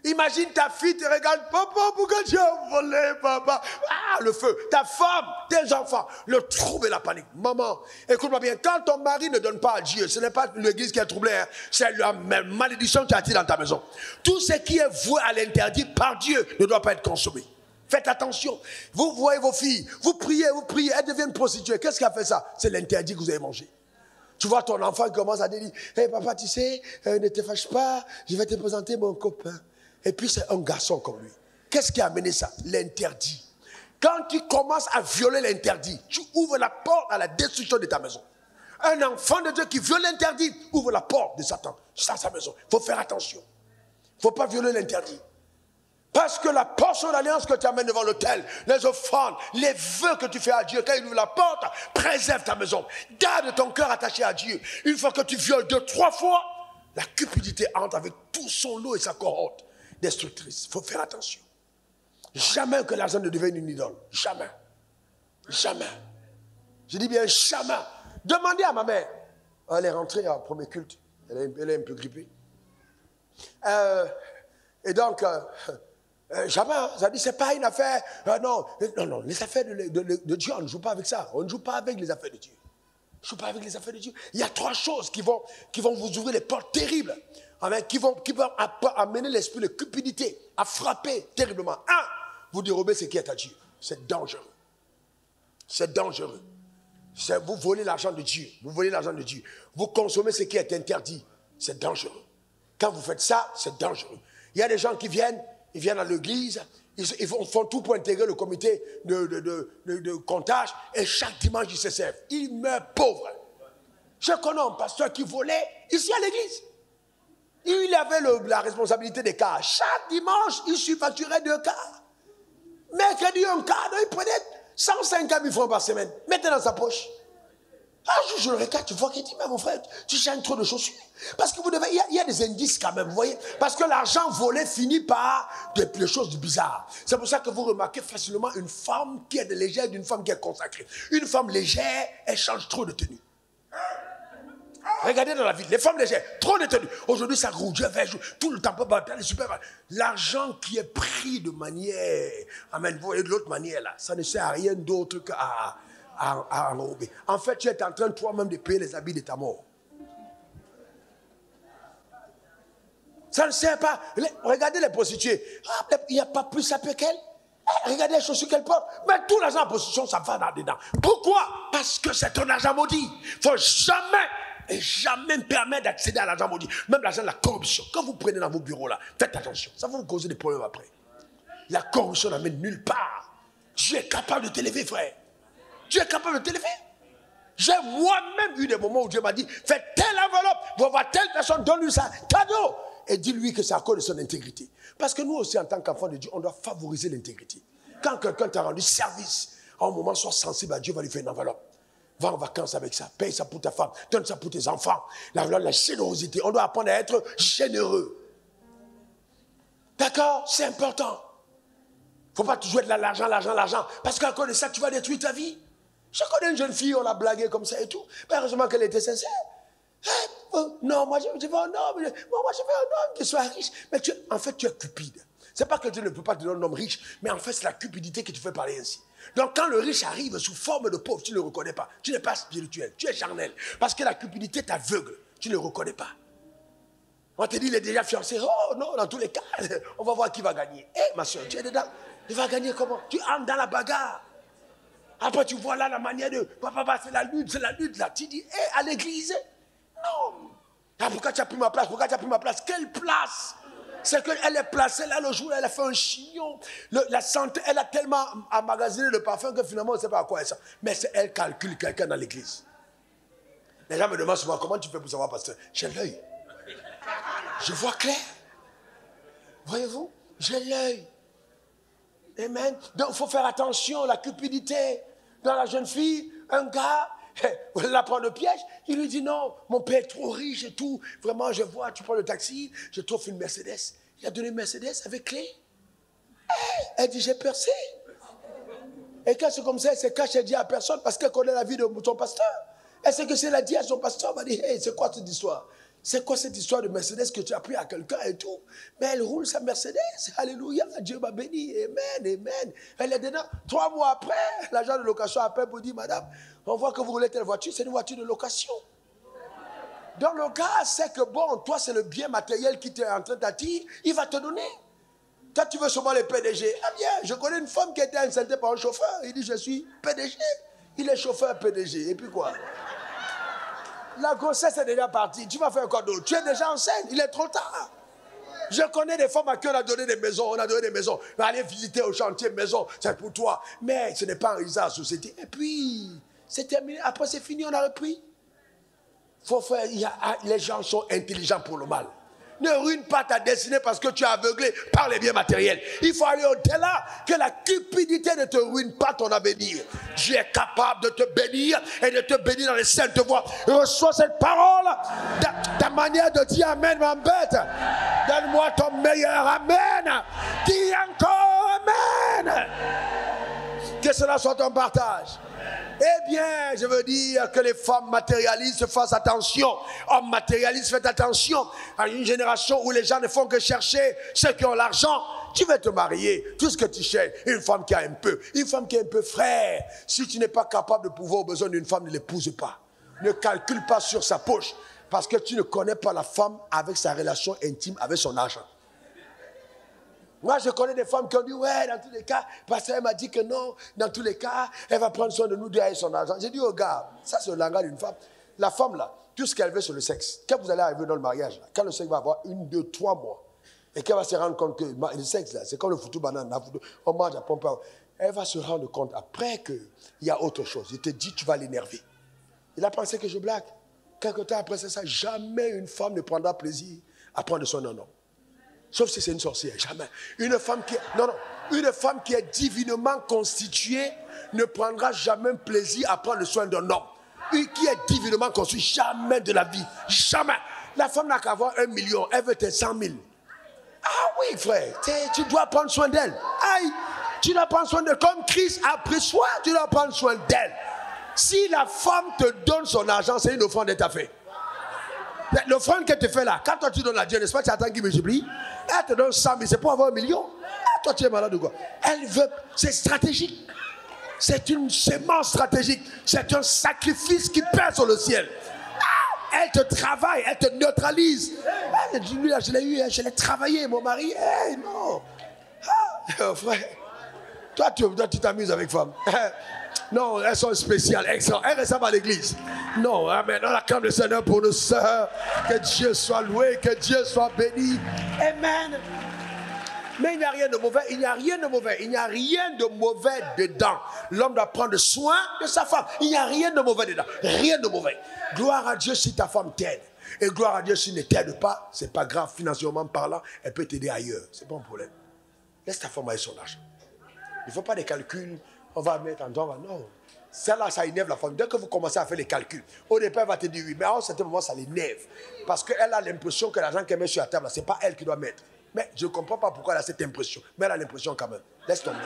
Imagine ta fille te regarde, papa, pourquoi tu as volé, papa? Ah, le feu. Ta femme, tes enfants, le trouble et la panique. Maman, écoute-moi bien, quand ton mari ne donne pas à Dieu, ce n'est pas l'église qui est troublée, hein, c'est la malédiction qui attire dans ta maison. Tout ce qui est voué à l'interdit par Dieu ne doit pas être consommé. Faites attention. Vous voyez vos filles, vous priez, elles deviennent prostituées. Qu'est-ce qui a fait ça? C'est l'interdit que vous avez mangé. Tu vois ton enfant qui commence à dire, hey papa, tu sais, ne te fâche pas, je vais te présenter mon copain. Et puis c'est un garçon comme lui. Qu'est-ce qui a amené ça? L'interdit. Quand tu commences à violer l'interdit, tu ouvres la porte à la destruction de ta maison. Un enfant de Dieu qui viole l'interdit ouvre la porte de Satan dans sa maison. Il faut faire attention. Il ne faut pas violer l'interdit. Parce que la portion d'alliance que tu amènes devant l'autel, les offrandes, les vœux que tu fais à Dieu, quand il ouvre la porte, préserve ta maison. Garde ton cœur attaché à Dieu. Une fois que tu violes 2, 3 fois, la cupidité entre avec tout son lot et sa cohorte destructrice. Il faut faire attention. Jamais que l'argent ne devienne une idole. Jamais. Jamais. Je dis bien jamais. Demandez à ma mère. Elle est rentrée au premier culte. Elle est un peu grippée. Et donc, jamais. Ça dit, c'est pas une affaire. Non, les affaires de Dieu, on ne joue pas avec ça. On ne joue pas avec les affaires de Dieu. Je ne joue pas avec les affaires de Dieu. Il y a 3 choses qui vont vous ouvrir les portes terribles. Amen, qui vont amener l'esprit de cupidité à frapper terriblement. 1, vous dérobez ce qui est à Dieu. C'est dangereux. C'est dangereux. Vous volez l'argent de Dieu. Vous volez l'argent de Dieu. Vous consommez ce qui est interdit. C'est dangereux. Quand vous faites ça, c'est dangereux. Il y a des gens qui viennent, ils viennent à l'église, ils font tout pour intégrer le comité de comptage et chaque dimanche ils se servent. Ils meurent pauvres. Je connais un pasteur qui volait ici à l'église. Il avait la responsabilité des cars. Chaque dimanche, il surfacturait 2 cars. Mercredi, un car, il prenait 150 000 francs par semaine. Mettez dans sa poche. Un jour, je le regarde, tu vois qu'il dit, mais mon frère, tu changes trop de chaussures. Parce que il y a des indices quand même, vous voyez. Parce que l'argent volé finit par des choses bizarres. C'est pour ça que vous remarquez facilement une femme qui est légère d'une femme qui est consacrée. Une femme légère, elle change trop de tenue. Regardez dans la ville, les femmes légères, trop de tenue. Aujourd'hui, ça rouge, tout le temps, l'argent qui est pris de manière, amen, vous voyez, de l'autre manière là, ça ne sert à rien d'autre qu'à enrober. En fait, tu es en train toi-même de payer les habits de ta mort. Ça ne sert pas. Regardez les prostituées. Il n'y a pas plus sapé qu'elle. Regardez les chaussures qu'elle porte. Mais tout l'argent en prostitution, ça va là-dedans. Pourquoi? Parce que c'est un argent maudit. Il ne faut jamais permettre d'accéder à l'argent maudit. Même l'argent de la corruption. Quand vous prenez dans vos bureaux là, faites attention. Ça va vous causer des problèmes après. La corruption n'amène nulle part. Dieu est capable de t'élever, frère. Dieu est capable de t'élever. J'ai moi-même eu des moments où Dieu m'a dit, fais telle enveloppe, vous voir telle personne, donne-lui ça, cadeau. Et dis-lui que c'est à cause de son intégrité. Parce que nous aussi, en tant qu'enfants de Dieu, on doit favoriser l'intégrité. Quand quelqu'un t'a rendu service, à un moment, sois sensible à Dieu, va lui faire une enveloppe. Va en vacances avec ça, paye ça pour ta femme, donne ça pour tes enfants. La générosité, on doit apprendre à être généreux. D'accord? C'est important. Il ne faut pas toujours être là, l'argent. Parce qu'à cause de ça, tu vas détruire ta vie. Je connais une jeune fille, on l'a blagué comme ça et tout. Mais heureusement qu'elle était sincère. Non, moi je veux un homme. Moi je veux un homme qui soit riche. Mais en fait, tu es cupide. Ce n'est pas que Dieu ne peut pas te donner un homme riche, mais en fait, c'est la cupidité qui te fait parler ainsi. Donc quand le riche arrive sous forme de pauvre, tu ne le reconnais pas. Tu n'es pas spirituel, tu es charnel. Parce que la cupidité t'aveugle, tu ne le reconnais pas. On te dit, il est déjà fiancé. Oh non, dans tous les cas, on va voir qui va gagner. Eh, ma soeur, tu es dedans. Il va gagner comment? Tu entres dans la bagarre. Après, tu vois là la manière de... Papa, c'est la lutte là. Tu dis, hé, à l'église? Non. Ah, pourquoi tu as pris ma place? Quelle place? C'est qu'elle est placée là le jour où elle a fait un chignon. La santé, elle a tellement emmagasiné le parfum que finalement, on ne sait pas à quoi elle sert. Mais elle calcule quelqu'un dans l'église. Les gens me demandent souvent, comment tu fais pour savoir, pasteur? J'ai l'œil. Je vois clair. Voyez-vous? J'ai l'œil. Amen. Donc, il faut faire attention, la cupidité. Dans la jeune fille, un gars, vous la prend au piège, il lui dit non, mon père est trop riche et tout. Vraiment, je vois, tu prends le taxi, je t'offre une Mercedes. Il a donné une Mercedes avec clé. Elle dit, j'ai percé. Et quand c'est comme ça, elle se cache, elle dit à personne parce qu'elle connaît la vie de son pasteur. Elle sait que c'est la dit à son pasteur, elle va dire, hey, c'est quoi cette histoire? C'est quoi cette histoire de Mercedes que tu as pris à quelqu'un et tout? Mais elle roule sa Mercedes, alléluia, Dieu m'a béni, amen, amen. Elle est dedans. 3 mois après, l'agent de location appelle pour dire, madame, on voit que vous roulez telle voiture, c'est une voiture de location. Dans le cas, c'est que bon, toi c'est le bien matériel qui t'est en train d'attirer, il va te donner. Toi tu veux seulement les PDG. Ah bien, je connais une femme qui a été enceinte par un chauffeur, il dit je suis PDG. Il est chauffeur PDG, et puis quoi? La grossesse est déjà partie, tu vas faire quoi d'autre? Tu es déjà enceinte, il est trop tard. Je connais des femmes à qui on a donné des maisons, allez visiter au chantier maison, c'est pour toi. Mais ce n'est pas un résultat à la société. Et puis, c'est terminé, après c'est fini, on a repris. Faut faire, les gens sont intelligents pour le mal. Ne ruine pas ta destinée parce que tu es aveuglé par les biens matériels. Il faut aller au-delà, que la cupidité ne te ruine pas ton avenir. Dieu est capable de te bénir et de te bénir dans les saintes voies. Reçois cette parole. Ta manière de dire Amen m'embête. Donne-moi ton meilleur Amen. Dis encore Amen. Que cela soit ton partage. Eh bien, je veux dire que les femmes matérialistes fassent attention. Hommes matérialistes, faites attention. À une génération où les gens ne font que chercher ceux qui ont l'argent. Tu veux te marier, tout ce que tu cherches, une femme qui a un peu. Une femme qui a un peu, frère. Si tu n'es pas capable de pouvoir aux besoins d'une femme, ne l'épouse pas. Ne calcule pas sur sa poche. Parce que tu ne connais pas la femme avec sa relation intime avec son argent. Moi, je connais des femmes qui ont dit, ouais, dans tous les cas, parce qu'elle m'a dit que non, dans tous les cas, elle va prendre soin de nous deux avec son argent. J'ai dit, oh gars, ça c'est le langage d'une femme. La femme là, tout ce qu'elle veut c'est le sexe. Quand vous allez arriver dans le mariage, là, quand le sexe va avoir 1, 2, 3 mois, et qu'elle va se rendre compte que le sexe là, c'est comme le foutu banane, on mange à pompe, elle va se rendre compte après qu'il y a autre chose. Il te dit, tu vas l'énerver. Il a pensé que je blague. Quelque temps après c'est ça, jamais une femme ne prendra plaisir à prendre soin d'un homme. Sauf si c'est une sorcière, jamais. Une femme qui est divinement constituée ne prendra jamais plaisir à prendre soin d'un homme. Une qui est divinement constituée, jamais de la vie, jamais. La femme n'a qu'à avoir 1 million, elle veut tes 100 000. Ah oui, frère, tu dois prendre soin d'elle. Aïe, tu dois prendre soin d'elle. Comme Christ a pris soin, tu dois prendre soin d'elle. Si la femme te donne son argent, c'est une offrande de ta fait. L'offrande qu'elle te fait là, quand toi tu donnes à Dieu, n'est-ce pas, tu attends qu'il multiplie? Elle te donne 100 000, c'est pour avoir 1 million. Ah, toi tu es malade ou quoi? Elle veut, c'est stratégique. C'est une sémence stratégique. C'est un sacrifice qui pèse sur le ciel. Ah, elle te travaille, elle te neutralise. Elle dit, lui là, je l'ai eu, je l'ai travaillé, mon mari. Hey, non. Ah, frère, toi tu t'amuses avec femme. Non, elles sont spéciales, elles ressemblent à l'église. Non, amen. On acclame le Seigneur pour nos sœurs. Que Dieu soit loué, que Dieu soit béni. Amen. Mais il n'y a rien de mauvais, il n'y a rien de mauvais, il n'y a rien de mauvais dedans. L'homme doit prendre soin de sa femme. Il n'y a rien de mauvais dedans, rien de mauvais. Gloire à Dieu si ta femme t'aide. Et gloire à Dieu s'il ne t'aide pas, c'est pas grave, financièrement parlant, elle peut t'aider ailleurs. C'est pas un problème. Laisse ta femme avec son argent. Il ne faut pas des calculs. On va mettre en temps, non. Celle-là, ça énerve la femme. Dès que vous commencez à faire les calculs, au départ, elle va te dire oui, mais à un certain moment, ça l'énerve. Parce qu'elle a l'impression que l'argent qu'elle met sur la table, ce n'est pas elle qui doit mettre. Mais je ne comprends pas pourquoi elle a cette impression. Mais elle a l'impression quand même. Laisse tomber.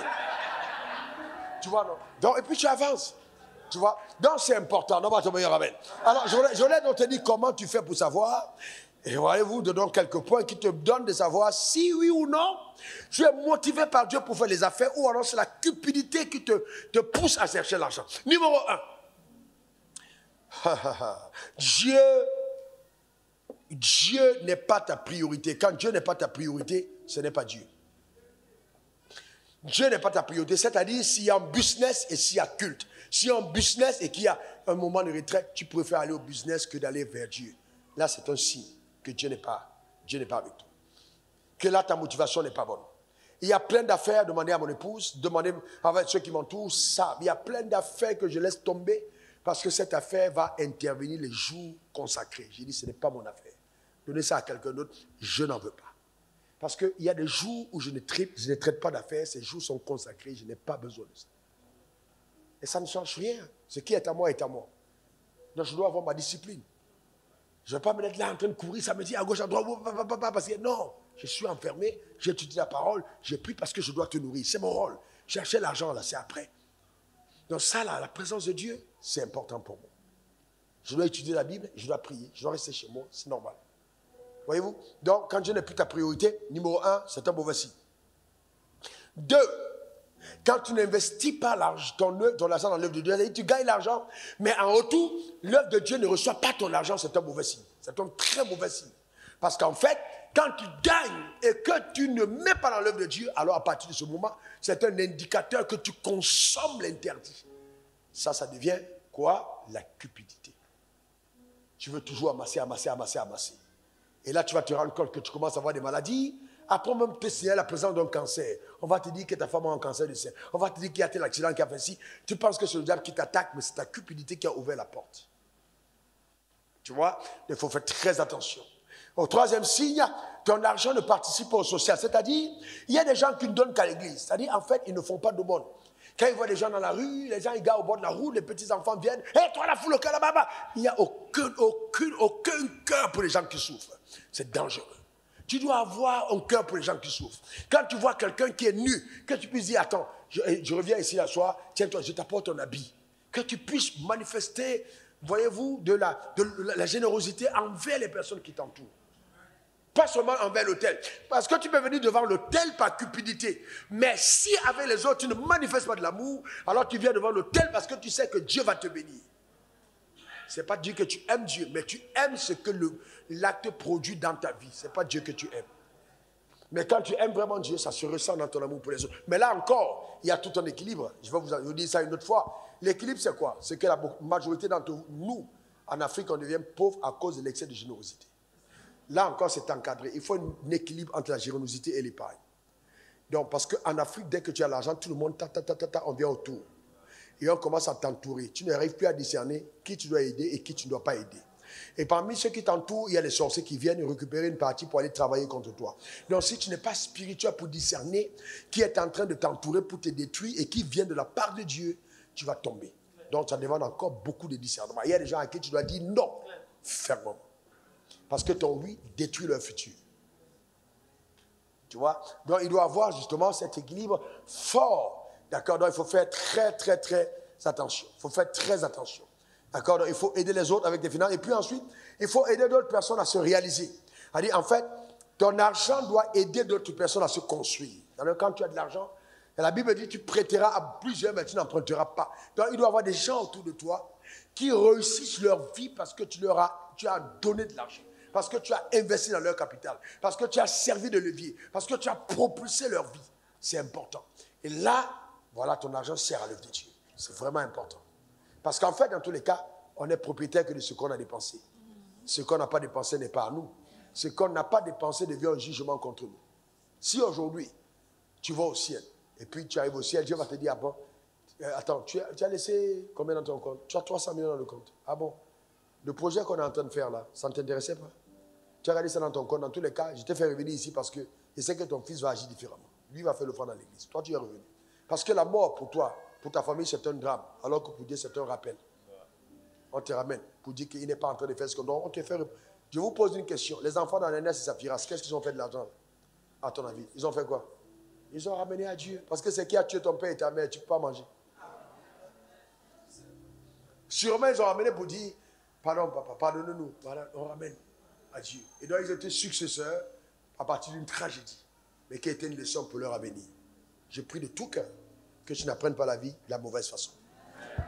Tu vois, non? Donc, et puis tu avances. Tu vois? Donc, c'est important. Non, ton meilleur amen. Alors, je voulais donc te dire comment tu fais pour savoir. Et voyez-vous, je donne quelques points qui te donnent de savoir si oui ou non tu es motivé par Dieu pour faire les affaires ou alors c'est la cupidité qui te pousse à chercher l'argent. Numéro 1. Dieu n'est pas ta priorité. Quand Dieu n'est pas ta priorité, ce n'est pas Dieu. Dieu n'est pas ta priorité, c'est-à-dire s'il y a un business et s'il y a culte. S'il y a un business et qu'il y a un moment de retraite, tu préfères aller au business que d'aller vers Dieu. Là, c'est un signe que Dieu n'est pas avec toi. Que là, ta motivation n'est pas bonne. Il y a plein d'affaires, demandez à mon épouse, demandez à ceux qui m'entourent, ça. Il y a plein d'affaires que je laisse tomber parce que cette affaire va intervenir les jours consacrés. J'ai dit, ce n'est pas mon affaire. Donnez ça à quelqu'un d'autre, je n'en veux pas. Parce qu'il y a des jours où je ne traite pas d'affaires, ces jours sont consacrés, je n'ai pas besoin de ça. Et ça ne change rien. Ce qui est à moi est à moi. Donc je dois avoir ma discipline. Je ne vais pas me mettre là en train de courir, ça me dit à gauche, à droite, parce que non, Je suis enfermé, j'ai étudié la parole, j'ai pris parce que je dois te nourrir. C'est mon rôle. Chercher l'argent, là, c'est après. Donc ça, là, la présence de Dieu, c'est important pour moi. Je dois étudier la Bible, je dois prier, je dois rester chez moi, c'est normal. Voyez-vous? Donc, quand Dieu n'est plus ta priorité, numéro 1, c'est un mauvais signe. 2, quand tu n'investis pas ton argent dans l'œuvre de Dieu, tu gagnes l'argent, mais en retour, l'œuvre de Dieu ne reçoit pas ton argent, c'est un mauvais signe. C'est un très mauvais signe. Parce qu'en fait, quand tu gagnes et que tu ne mets pas dans l'œuvre de Dieu, alors à partir de ce moment, c'est un indicateur que tu consommes l'interdit. Ça devient quoi? La cupidité. Tu veux toujours amasser. Et là, tu vas te rendre compte que tu commences à avoir des maladies. Après même te signaler la présence d'un cancer. On va te dire que ta femme a un cancer du sein. On va te dire qu'il y a tel accident qui a fait ci. Tu penses que c'est le diable qui t'attaque, mais c'est ta cupidité qui a ouvert la porte. Tu vois? Il faut faire très attention. Au troisième signe, ton argent ne participe pas au social. C'est-à-dire, il y a des gens qui ne donnent qu'à l'église. C'est-à-dire, en fait, ils ne font pas d'aumône. Quand ils voient des gens dans la rue, les gens, ils garent au bord de la route, les petits-enfants viennent. « Hé, toi, la foule au cœur là-bas !» Il n'y a aucun cœur pour les gens qui souffrent. C'est dangereux. Tu dois avoir un cœur pour les gens qui souffrent. Quand tu vois quelqu'un qui est nu, que tu puisses dire, attends, je reviens ici la soir, tiens-toi, je t'apporte ton habit. Que tu puisses manifester, voyez-vous, de la générosité envers les personnes qui t'entourent. Pas seulement envers l'autel. Parce que tu peux venir devant l'autel par cupidité. Mais si avec les autres, tu ne manifestes pas de l'amour, alors tu viens devant l'autel parce que tu sais que Dieu va te bénir. Ce n'est pas dire que tu aimes Dieu, mais tu aimes ce que l'acte produit dans ta vie. Ce n'est pas Dieu que tu aimes. Mais quand tu aimes vraiment Dieu, ça se ressent dans ton amour pour les autres. Mais là encore, il y a tout un équilibre. Je vais vous dire ça une autre fois. L'équilibre, c'est quoi? C'est que la majorité d'entre nous, en Afrique, on devient pauvre à cause de l'excès de générosité. Là encore, c'est encadré. Il faut un équilibre entre la générosité et l'épargne. Donc, parce qu'en Afrique, dès que tu as l'argent, tout le monde, on vient autour. Et on commence à t'entourer. Tu n'arrives plus à discerner qui tu dois aider et qui tu ne dois pas aider. Et parmi ceux qui t'entourent, il y a les sorciers qui viennent récupérer une partie pour aller travailler contre toi. Donc, si tu n'es pas spirituel pour discerner qui est en train de t'entourer pour te détruire et qui vient de la part de Dieu, tu vas tomber. Donc, ça demande encore beaucoup de discernement. Il y a des gens à qui tu dois dire non, fermement. Parce que ton oui détruit leur futur. Tu vois? Donc, il doit avoir justement cet équilibre fort. D'accord? Donc, il faut faire très attention. Il faut faire très attention. D'accord? Donc, il faut aider les autres avec des finances. Et puis ensuite, il faut aider d'autres personnes à se réaliser. C'est-à-dire, en fait, ton argent doit aider d'autres personnes à se construire. Alors, quand tu as de l'argent, la Bible dit tu prêteras à plusieurs, mais tu n'emprunteras pas. Donc, il doit y avoir des gens autour de toi qui réussissent leur vie parce que tu as donné de l'argent. Parce que tu as investi dans leur capital. Parce que tu as servi de levier. Parce que tu as propulsé leur vie. C'est important. Et là, voilà, ton argent sert à l'œuvre de Dieu. C'est vraiment important. Parce qu'en fait, dans tous les cas, on est propriétaire que de ce qu'on a dépensé. Ce qu'on n'a pas dépensé n'est pas à nous. Ce qu'on n'a pas dépensé devient un jugement contre nous. Si aujourd'hui, tu vas au ciel, et puis tu arrives au ciel, Dieu va te dire, ah bon, attends, tu as laissé combien dans ton compte? Tu as 300 millions dans le compte. Ah bon? Le projet qu'on est en train de faire là, ça ne t'intéressait pas? Tu as regardé ça dans ton compte. Dans tous les cas, je t'ai fait revenir ici parce que je sais que ton fils va agir différemment. Lui va faire le front dans l'église. Toi, tu es revenu. Parce que la mort pour toi, pour ta famille, c'est un drame. Alors que pour Dieu, c'est un rappel. On te ramène pour dire qu'il n'est pas en train de faire ce qu'on doit. On te fait. Je vous pose une question. Les enfants d'Ananias et Saphira, qu'est-ce qu'ils ont fait de l'argent, à ton avis? Ils ont fait quoi? Ils ont ramené à Dieu. Parce que c'est qui a tué ton père et ta mère, tu ne peux pas manger. Sûrement, ils ont ramené pour dire, pardon papa, pardonne-nous. Voilà, on ramène à Dieu. Et donc, ils étaient successeurs à partir d'une tragédie, mais qui était une leçon pour leur avenir. Je prie de tout cœur que tu n'apprennes pas la vie de la mauvaise façon.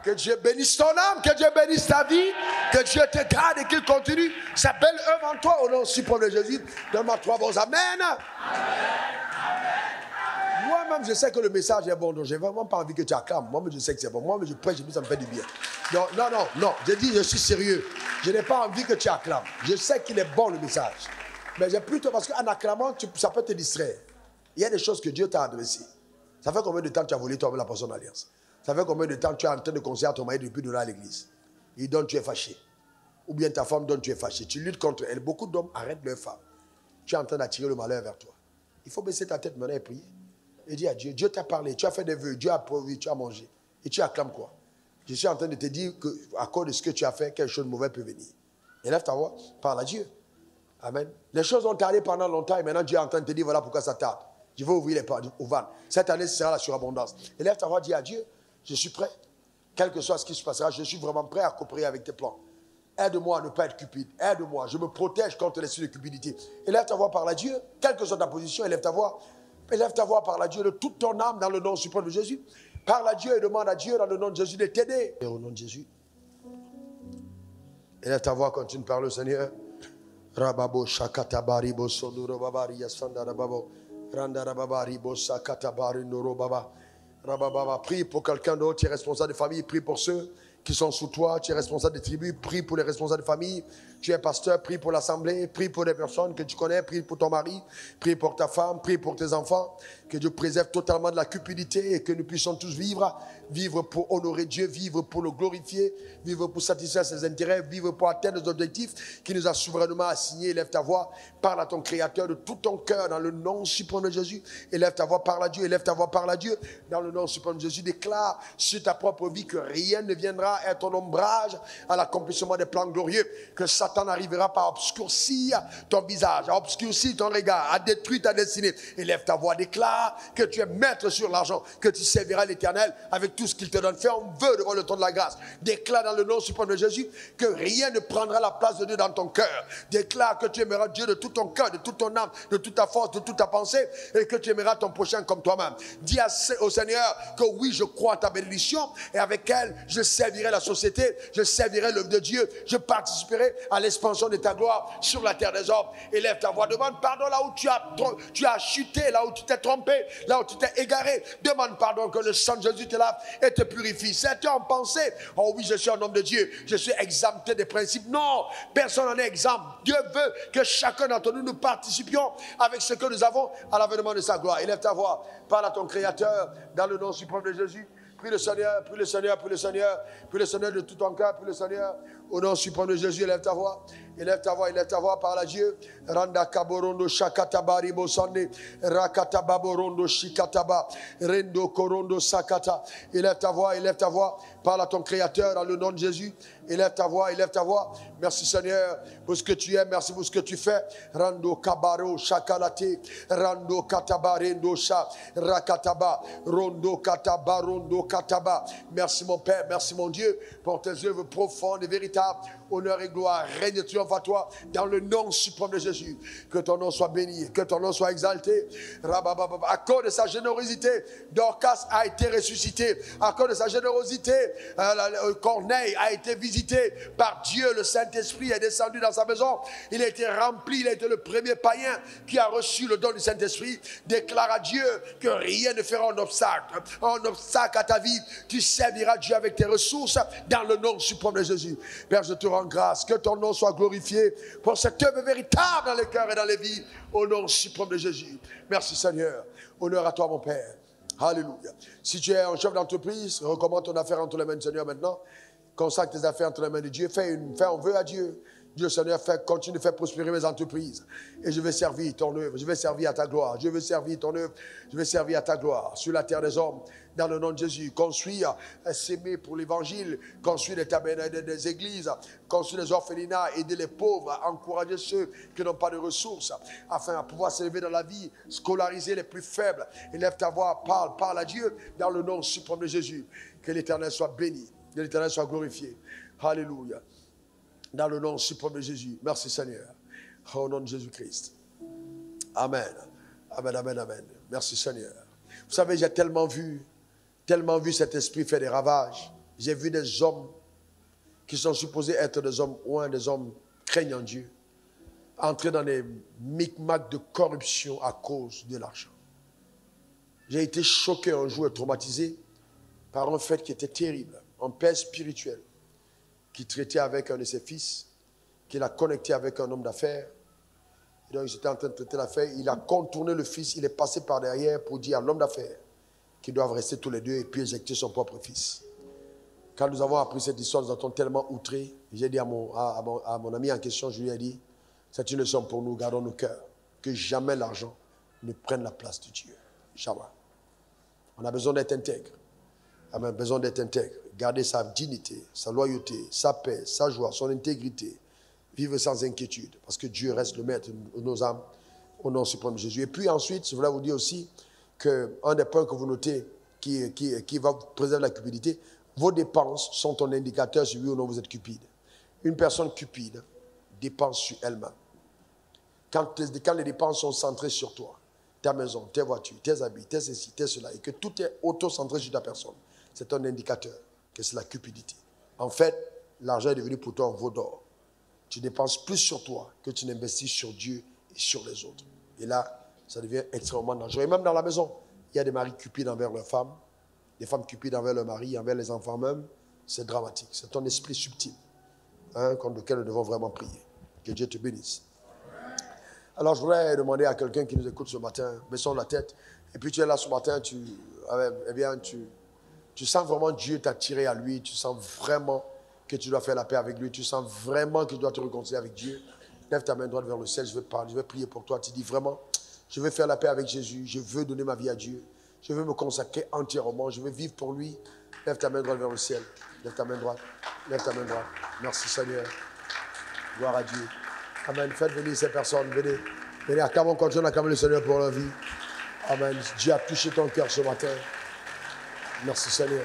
Que Dieu bénisse ton âme, que Dieu bénisse ta vie, que Dieu te garde et qu'il continue sa belle œuvre en toi. Au nom suprême de Jésus, donne-moi 3 bons amen. Moi-même, je sais que le message est bon, donc je n'ai vraiment pas envie que tu acclames. Moi-même, je sais que c'est bon. Moi-même, je prêche, ça me fait du bien. Donc, non. Je dis, je suis sérieux. Je n'ai pas envie que tu acclames. Je sais qu'il est bon, le message. Mais j'ai plutôt, parce qu'en acclamant, ça peut te distraire. Il y a des choses que Dieu t'a adressées. Ça fait combien de temps tu as volé toi-même la portion d'alliance? Ça fait combien de temps tu es en train de conseiller à ton mari depuis donner à l'église? Il donne, tu es fâché. Ou bien ta femme donne, tu es fâché. Tu luttes contre elle. Beaucoup d'hommes arrêtent leur femme. Tu es en train d'attirer le malheur vers toi. Il faut baisser ta tête maintenant et prier. Et dire à Dieu, Dieu t'a parlé, tu as fait des vœux, Dieu a pourvu, tu as mangé. Et tu acclames quoi? Je suis en train de te dire qu'à cause de ce que tu as fait, quelque chose de mauvais peut venir. Élève ta voix, parle à Dieu. Amen. Les choses ont tardé pendant longtemps et maintenant Dieu est en train de te dire voilà pourquoi ça tarde. Je vais ouvrir les portes au van. Cette année, ce sera la surabondance. Élève ta voix, dis à Dieu, je suis prêt. Quel que soit ce qui se passera, je suis vraiment prêt à coopérer avec tes plans. Aide-moi à ne pas être cupide. Aide-moi. Je me protège contre l'esprit de cupidité. Élève ta voix par la Dieu. Quelle que soit ta position, élève ta voix. Élève ta voix par la Dieu de toute ton âme dans le nom suprême de Jésus. Parle à Dieu et demande à Dieu dans le nom de Jésus de t'aider. Et au nom de Jésus. Élève ta voix, continue de parler au Seigneur. Rababo shakatabari bo sonduro babari yasanda rababo. Randa rababari bo sakatabari noro baba. Rabababa, prie pour quelqu'un d'autre, tu es responsable de famille, prie pour ceux qui sont sous toi, tu es responsable des tribus, prie pour les responsables de famille, tu es pasteur, prie pour l'assemblée, prie pour les personnes que tu connais, prie pour ton mari, prie pour ta femme, prie pour tes enfants, que Dieu préserve totalement de la cupidité et que nous puissions tous vivre pour honorer Dieu, vivre pour le glorifier, vivre pour satisfaire ses intérêts, vivre pour atteindre nos objectifs qu'il nous a souverainement assignés. Élève ta voix, parle à ton Créateur de tout ton cœur dans le nom suprême de Jésus. Élève ta voix, parle à Dieu, élève ta voix, parle à Dieu dans le nom suprême de Jésus. Déclare sur ta propre vie que rien ne viendra être ton ombrage à l'accomplissement des plans glorieux, que Satan n'arrivera pas à obscurcir ton visage, à obscurcir ton regard, à détruire ta destinée. Élève ta voix, déclare que tu es maître sur l'argent, que tu serviras l'Éternel avec tout ce qu'il te donne. Fais un vœu devant le trône de la grâce. Déclare dans le nom suprême de Jésus que rien ne prendra la place de Dieu dans ton cœur. Déclare que tu aimeras Dieu de tout ton cœur, de toute ton âme, de toute ta force, de toute ta pensée, et que tu aimeras ton prochain comme toi-même. Dis au Seigneur que oui, je crois à ta bénédiction et avec elle, je servirai la société, je servirai l'œuvre de Dieu, je participerai à l'expansion de ta gloire sur la terre des hommes. Élève ta voix, demande pardon là où tu as chuté, là où tu t'es trompé, là où tu t'es égaré. Demande pardon, que le sang de Jésus te lave et te purifie. Certains ont pensé, oh oui, je suis un homme de Dieu, je suis exempté des principes. Non, personne n'en est exempt. Dieu veut que chacun d'entre nous participions avec ce que nous avons à l'avènement de sa gloire. Élève ta voix, parle à ton Créateur dans le nom suprême de Jésus. Prie le Seigneur, prie le Seigneur, prie le Seigneur, prie le Seigneur de tout ton cœur, prie le Seigneur. Au nom suprême de Jésus, élève ta voix. Élève ta voix, parle à Dieu. Randa kaborondo shakatabari bosande. Rakata baborondo shikataba. Rendo korondo sakata. Élève ta voix. Parle à ton Créateur dans le nom de Jésus. Élève ta voix. Merci Seigneur pour ce que tu es, merci pour ce que tu fais. Rando kabaro shakalate. Rando katabarendo sha. Rakataba. Rondo kataba, rondo kataba. Merci mon Père, merci mon Dieu pour tes œuvres profondes et véritables. Honneur et gloire, règne et triomphe à toi dans le nom suprême de Jésus. Que ton nom soit béni, que ton nom soit exalté. À cause de sa générosité, Dorcas a été ressuscité. À cause de sa générosité, Corneille a été visité par Dieu. Le Saint-Esprit est descendu dans sa maison. Il a été rempli, il a été le premier païen qui a reçu le don du Saint-Esprit. Déclare à Dieu que rien ne fera un obstacle à ta vie. Tu serviras Dieu avec tes ressources dans le nom suprême de Jésus. Père, je te rends grâce, que ton nom soit glorifié pour cette œuvre véritable dans les cœurs et dans les vies, au nom suprême de Jésus. Merci Seigneur, honneur à toi mon Père. Alléluia. Si tu es un chef d'entreprise, recommande ton affaire entre les mains du Seigneur maintenant. Consacre tes affaires entre les mains de Dieu. Fais un vœu à Dieu. Dieu Seigneur, continue de faire prospérer mes entreprises. Et je vais servir ton œuvre. Je vais servir à ta gloire. Je vais servir ton œuvre. Je vais servir à ta gloire sur la terre des hommes. Dans le nom de Jésus. Construire, s'aimer pour l'évangile. Construire des églises. Construire des orphelinats. Aider les pauvres. Encourager ceux qui n'ont pas de ressources. Afin de pouvoir s'élever dans la vie. Scolariser les plus faibles. Élève ta voix. Parle à Dieu. Dans le nom suprême de Jésus. Que l'Éternel soit béni. Que l'Éternel soit glorifié. Alléluia. Dans le nom suprême de Jésus. Merci Seigneur. Au nom de Jésus-Christ. Amen. Amen, amen, amen. Merci Seigneur. Vous savez, j'ai tellement vu cet esprit faire des ravages. J'ai vu des hommes qui sont supposés être des hommes ouins, des hommes craignant Dieu, entrer dans des micmacs de corruption à cause de l'argent. J'ai été choqué un jour et traumatisé par un fait qui était terrible. Un père spirituel qui traitait avec un de ses fils, qui l'a connecté avec un homme d'affaires. Et donc, ils étaient en train de traiter l'affaire. Il a contourné le fils. Il est passé par derrière pour dire à l'homme d'affaires qu'ils doivent rester tous les deux et puis éjecter son propre fils. Quand nous avons appris cette histoire, nous étions tellement outrés. J'ai dit à mon ami en question, je lui ai dit, c'est une leçon pour nous, gardons nos cœurs. Que jamais l'argent ne prenne la place de Dieu. Jamais. On a besoin d'être intègre. On a besoin d'être intègre. Garder sa dignité, sa loyauté, sa paix, sa joie, son intégrité. vivre sans inquiétude, parce que Dieu reste le maître de nos âmes, au nom suprême de Jésus. Et puis ensuite, je voulais vous dire aussi qu'un des points que vous notez qui va vous préserver la cupidité, vos dépenses sont un indicateur sur oui ou non vous êtes cupide. Une personne cupide dépense sur elle-même. Quand les dépenses sont centrées sur toi, ta maison, tes voitures, tes habits, tes ceci, tes cela, et que tout est auto-centré sur ta personne, c'est un indicateur que c'est la cupidité. En fait, l'argent est devenu pour toi un veau d'or. Tu dépenses plus sur toi que tu n'investis sur Dieu et sur les autres. Et là, ça devient extrêmement dangereux. Et même dans la maison, il y a des maris cupides envers leurs femmes, des femmes cupides envers leurs maris, envers les enfants même. C'est dramatique. C'est un esprit subtil contre lequel nous devons vraiment prier. Que Dieu te bénisse. Alors, je voudrais demander à quelqu'un qui nous écoute ce matin, baissons la tête, et puis tu es là ce matin, tu sens vraiment Dieu t'attirer à lui, tu sens vraiment que tu dois faire la paix avec lui, tu sens vraiment que tu dois te réconcilier avec Dieu. Lève ta main droite vers le ciel, je vais parler, je vais prier pour toi. Tu dis vraiment, je veux faire la paix avec Jésus, je veux donner ma vie à Dieu, je veux me consacrer entièrement, je veux vivre pour lui. Lève ta main droite vers le ciel, lève ta main droite, lève ta main droite. Merci Seigneur, gloire à Dieu. Amen. Faites venir ces personnes. Venez. Venez. Acclamons, continuons d'acclamer le Seigneur pour leur vie. Amen. Dieu a touché ton cœur ce matin. Merci Seigneur.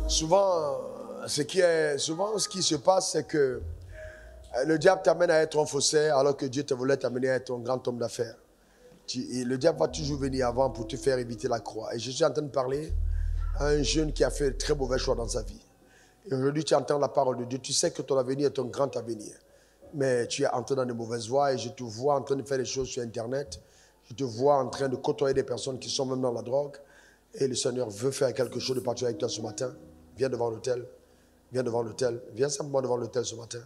Souvent, ce qui se passe, c'est que le diable t'amène à être un faussaire alors que Dieu te voulait t'amener à être un grand homme d'affaires. Le diable va toujours venir avant pour te faire éviter la croix. Et je suis en train de parler à un jeune qui a fait de très mauvais choix dans sa vie. Et aujourd'hui, tu entends la parole de Dieu. Tu sais que ton avenir est un grand avenir. Mais tu es entré dans de mauvaises voies et je te vois en train de faire des choses sur Internet. Je te vois en train de côtoyer des personnes qui sont même dans la drogue. Et le Seigneur veut faire quelque chose de particulier avec toi ce matin. Viens devant l'autel. Viens devant l'autel. Viens simplement devant l'autel ce matin.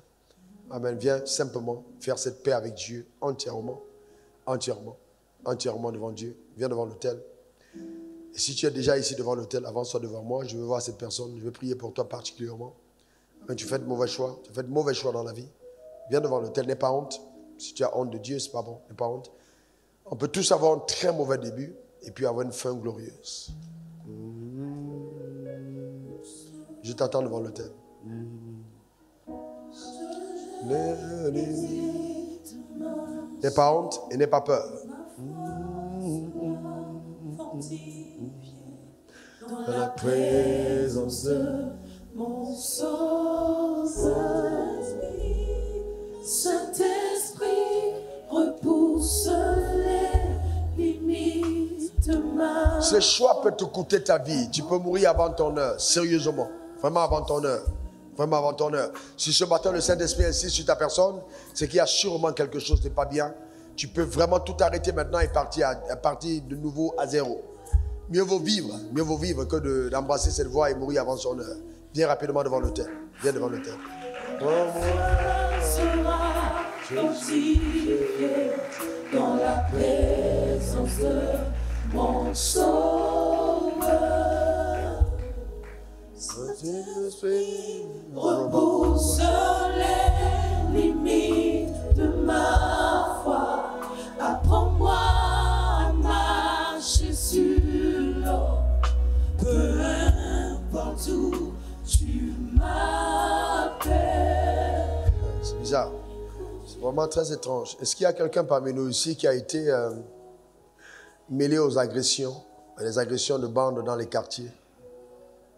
Amen. Viens simplement faire cette paix avec Dieu entièrement. Entièrement devant Dieu. Viens devant l'autel. Et si tu es déjà ici devant l'autel, avance-toi devant moi. Je veux voir cette personne. Je veux prier pour toi particulièrement. Amen. Tu fais de mauvais choix. Tu fais de mauvais choix dans la vie. Viens devant l'autel. N'aie pas honte. Si tu as honte de Dieu, c'est pas bon. N'aie pas honte. On peut tous avoir un très mauvais début et puis avoir une fin glorieuse. Je t'attends devant l'autel. N'aie pas honte et n'aie pas peur. Dans la présence de mon Sauveur, Saint-Esprit repousse les limites de ma... Ce choix peut te coûter ta vie. Tu peux mourir avant ton heure, sérieusement. Vraiment avant ton heure. Vraiment avant ton heure. Si ce matin le Saint-Esprit insiste sur ta personne, c'est qu'il y a sûrement quelque chose qui n'est pas bien. Tu peux vraiment tout arrêter maintenant et partir de nouveau à zéro. Mieux vaut vivre que d'embrasser cette voie et mourir avant son heure. Viens rapidement devant l'autel. Viens devant l'autel. Dans la présence de mon Sauveur, Saint-Esprit repousse les limites de ma foi. Apprends-moi à marcher sur l'eau, peu importe où tu m'appelles. C'est bizarre. C'est vraiment très étrange. Est-ce qu'il y a quelqu'un parmi nous ici qui a été mêlé aux agressions, les agressions de bandes dans les quartiers?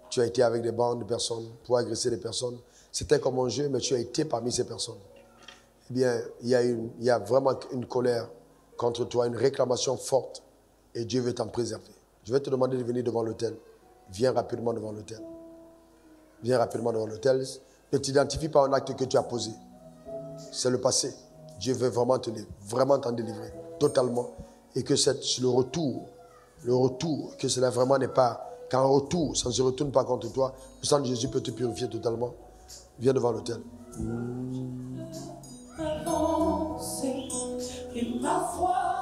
Tu as été avec des bandes de personnes pour agresser des personnes. C'était comme un jeu, mais tu as été parmi ces personnes. Eh bien, il y a vraiment une colère contre toi, une réclamation forte, et Dieu veut t'en préserver. Je vais te demander de venir devant l'autel. Viens rapidement devant l'autel. Viens rapidement devant l'autel. Ne t'identifie pas à un acte que tu as posé. C'est le passé. Dieu veut vraiment t'en délivrer totalement. Et que le retour, que cela vraiment n'est pas, qu'en retour, ça ne se retourne pas contre toi. Le sang de Jésus peut te purifier totalement. Viens devant l'autel. Et ma foi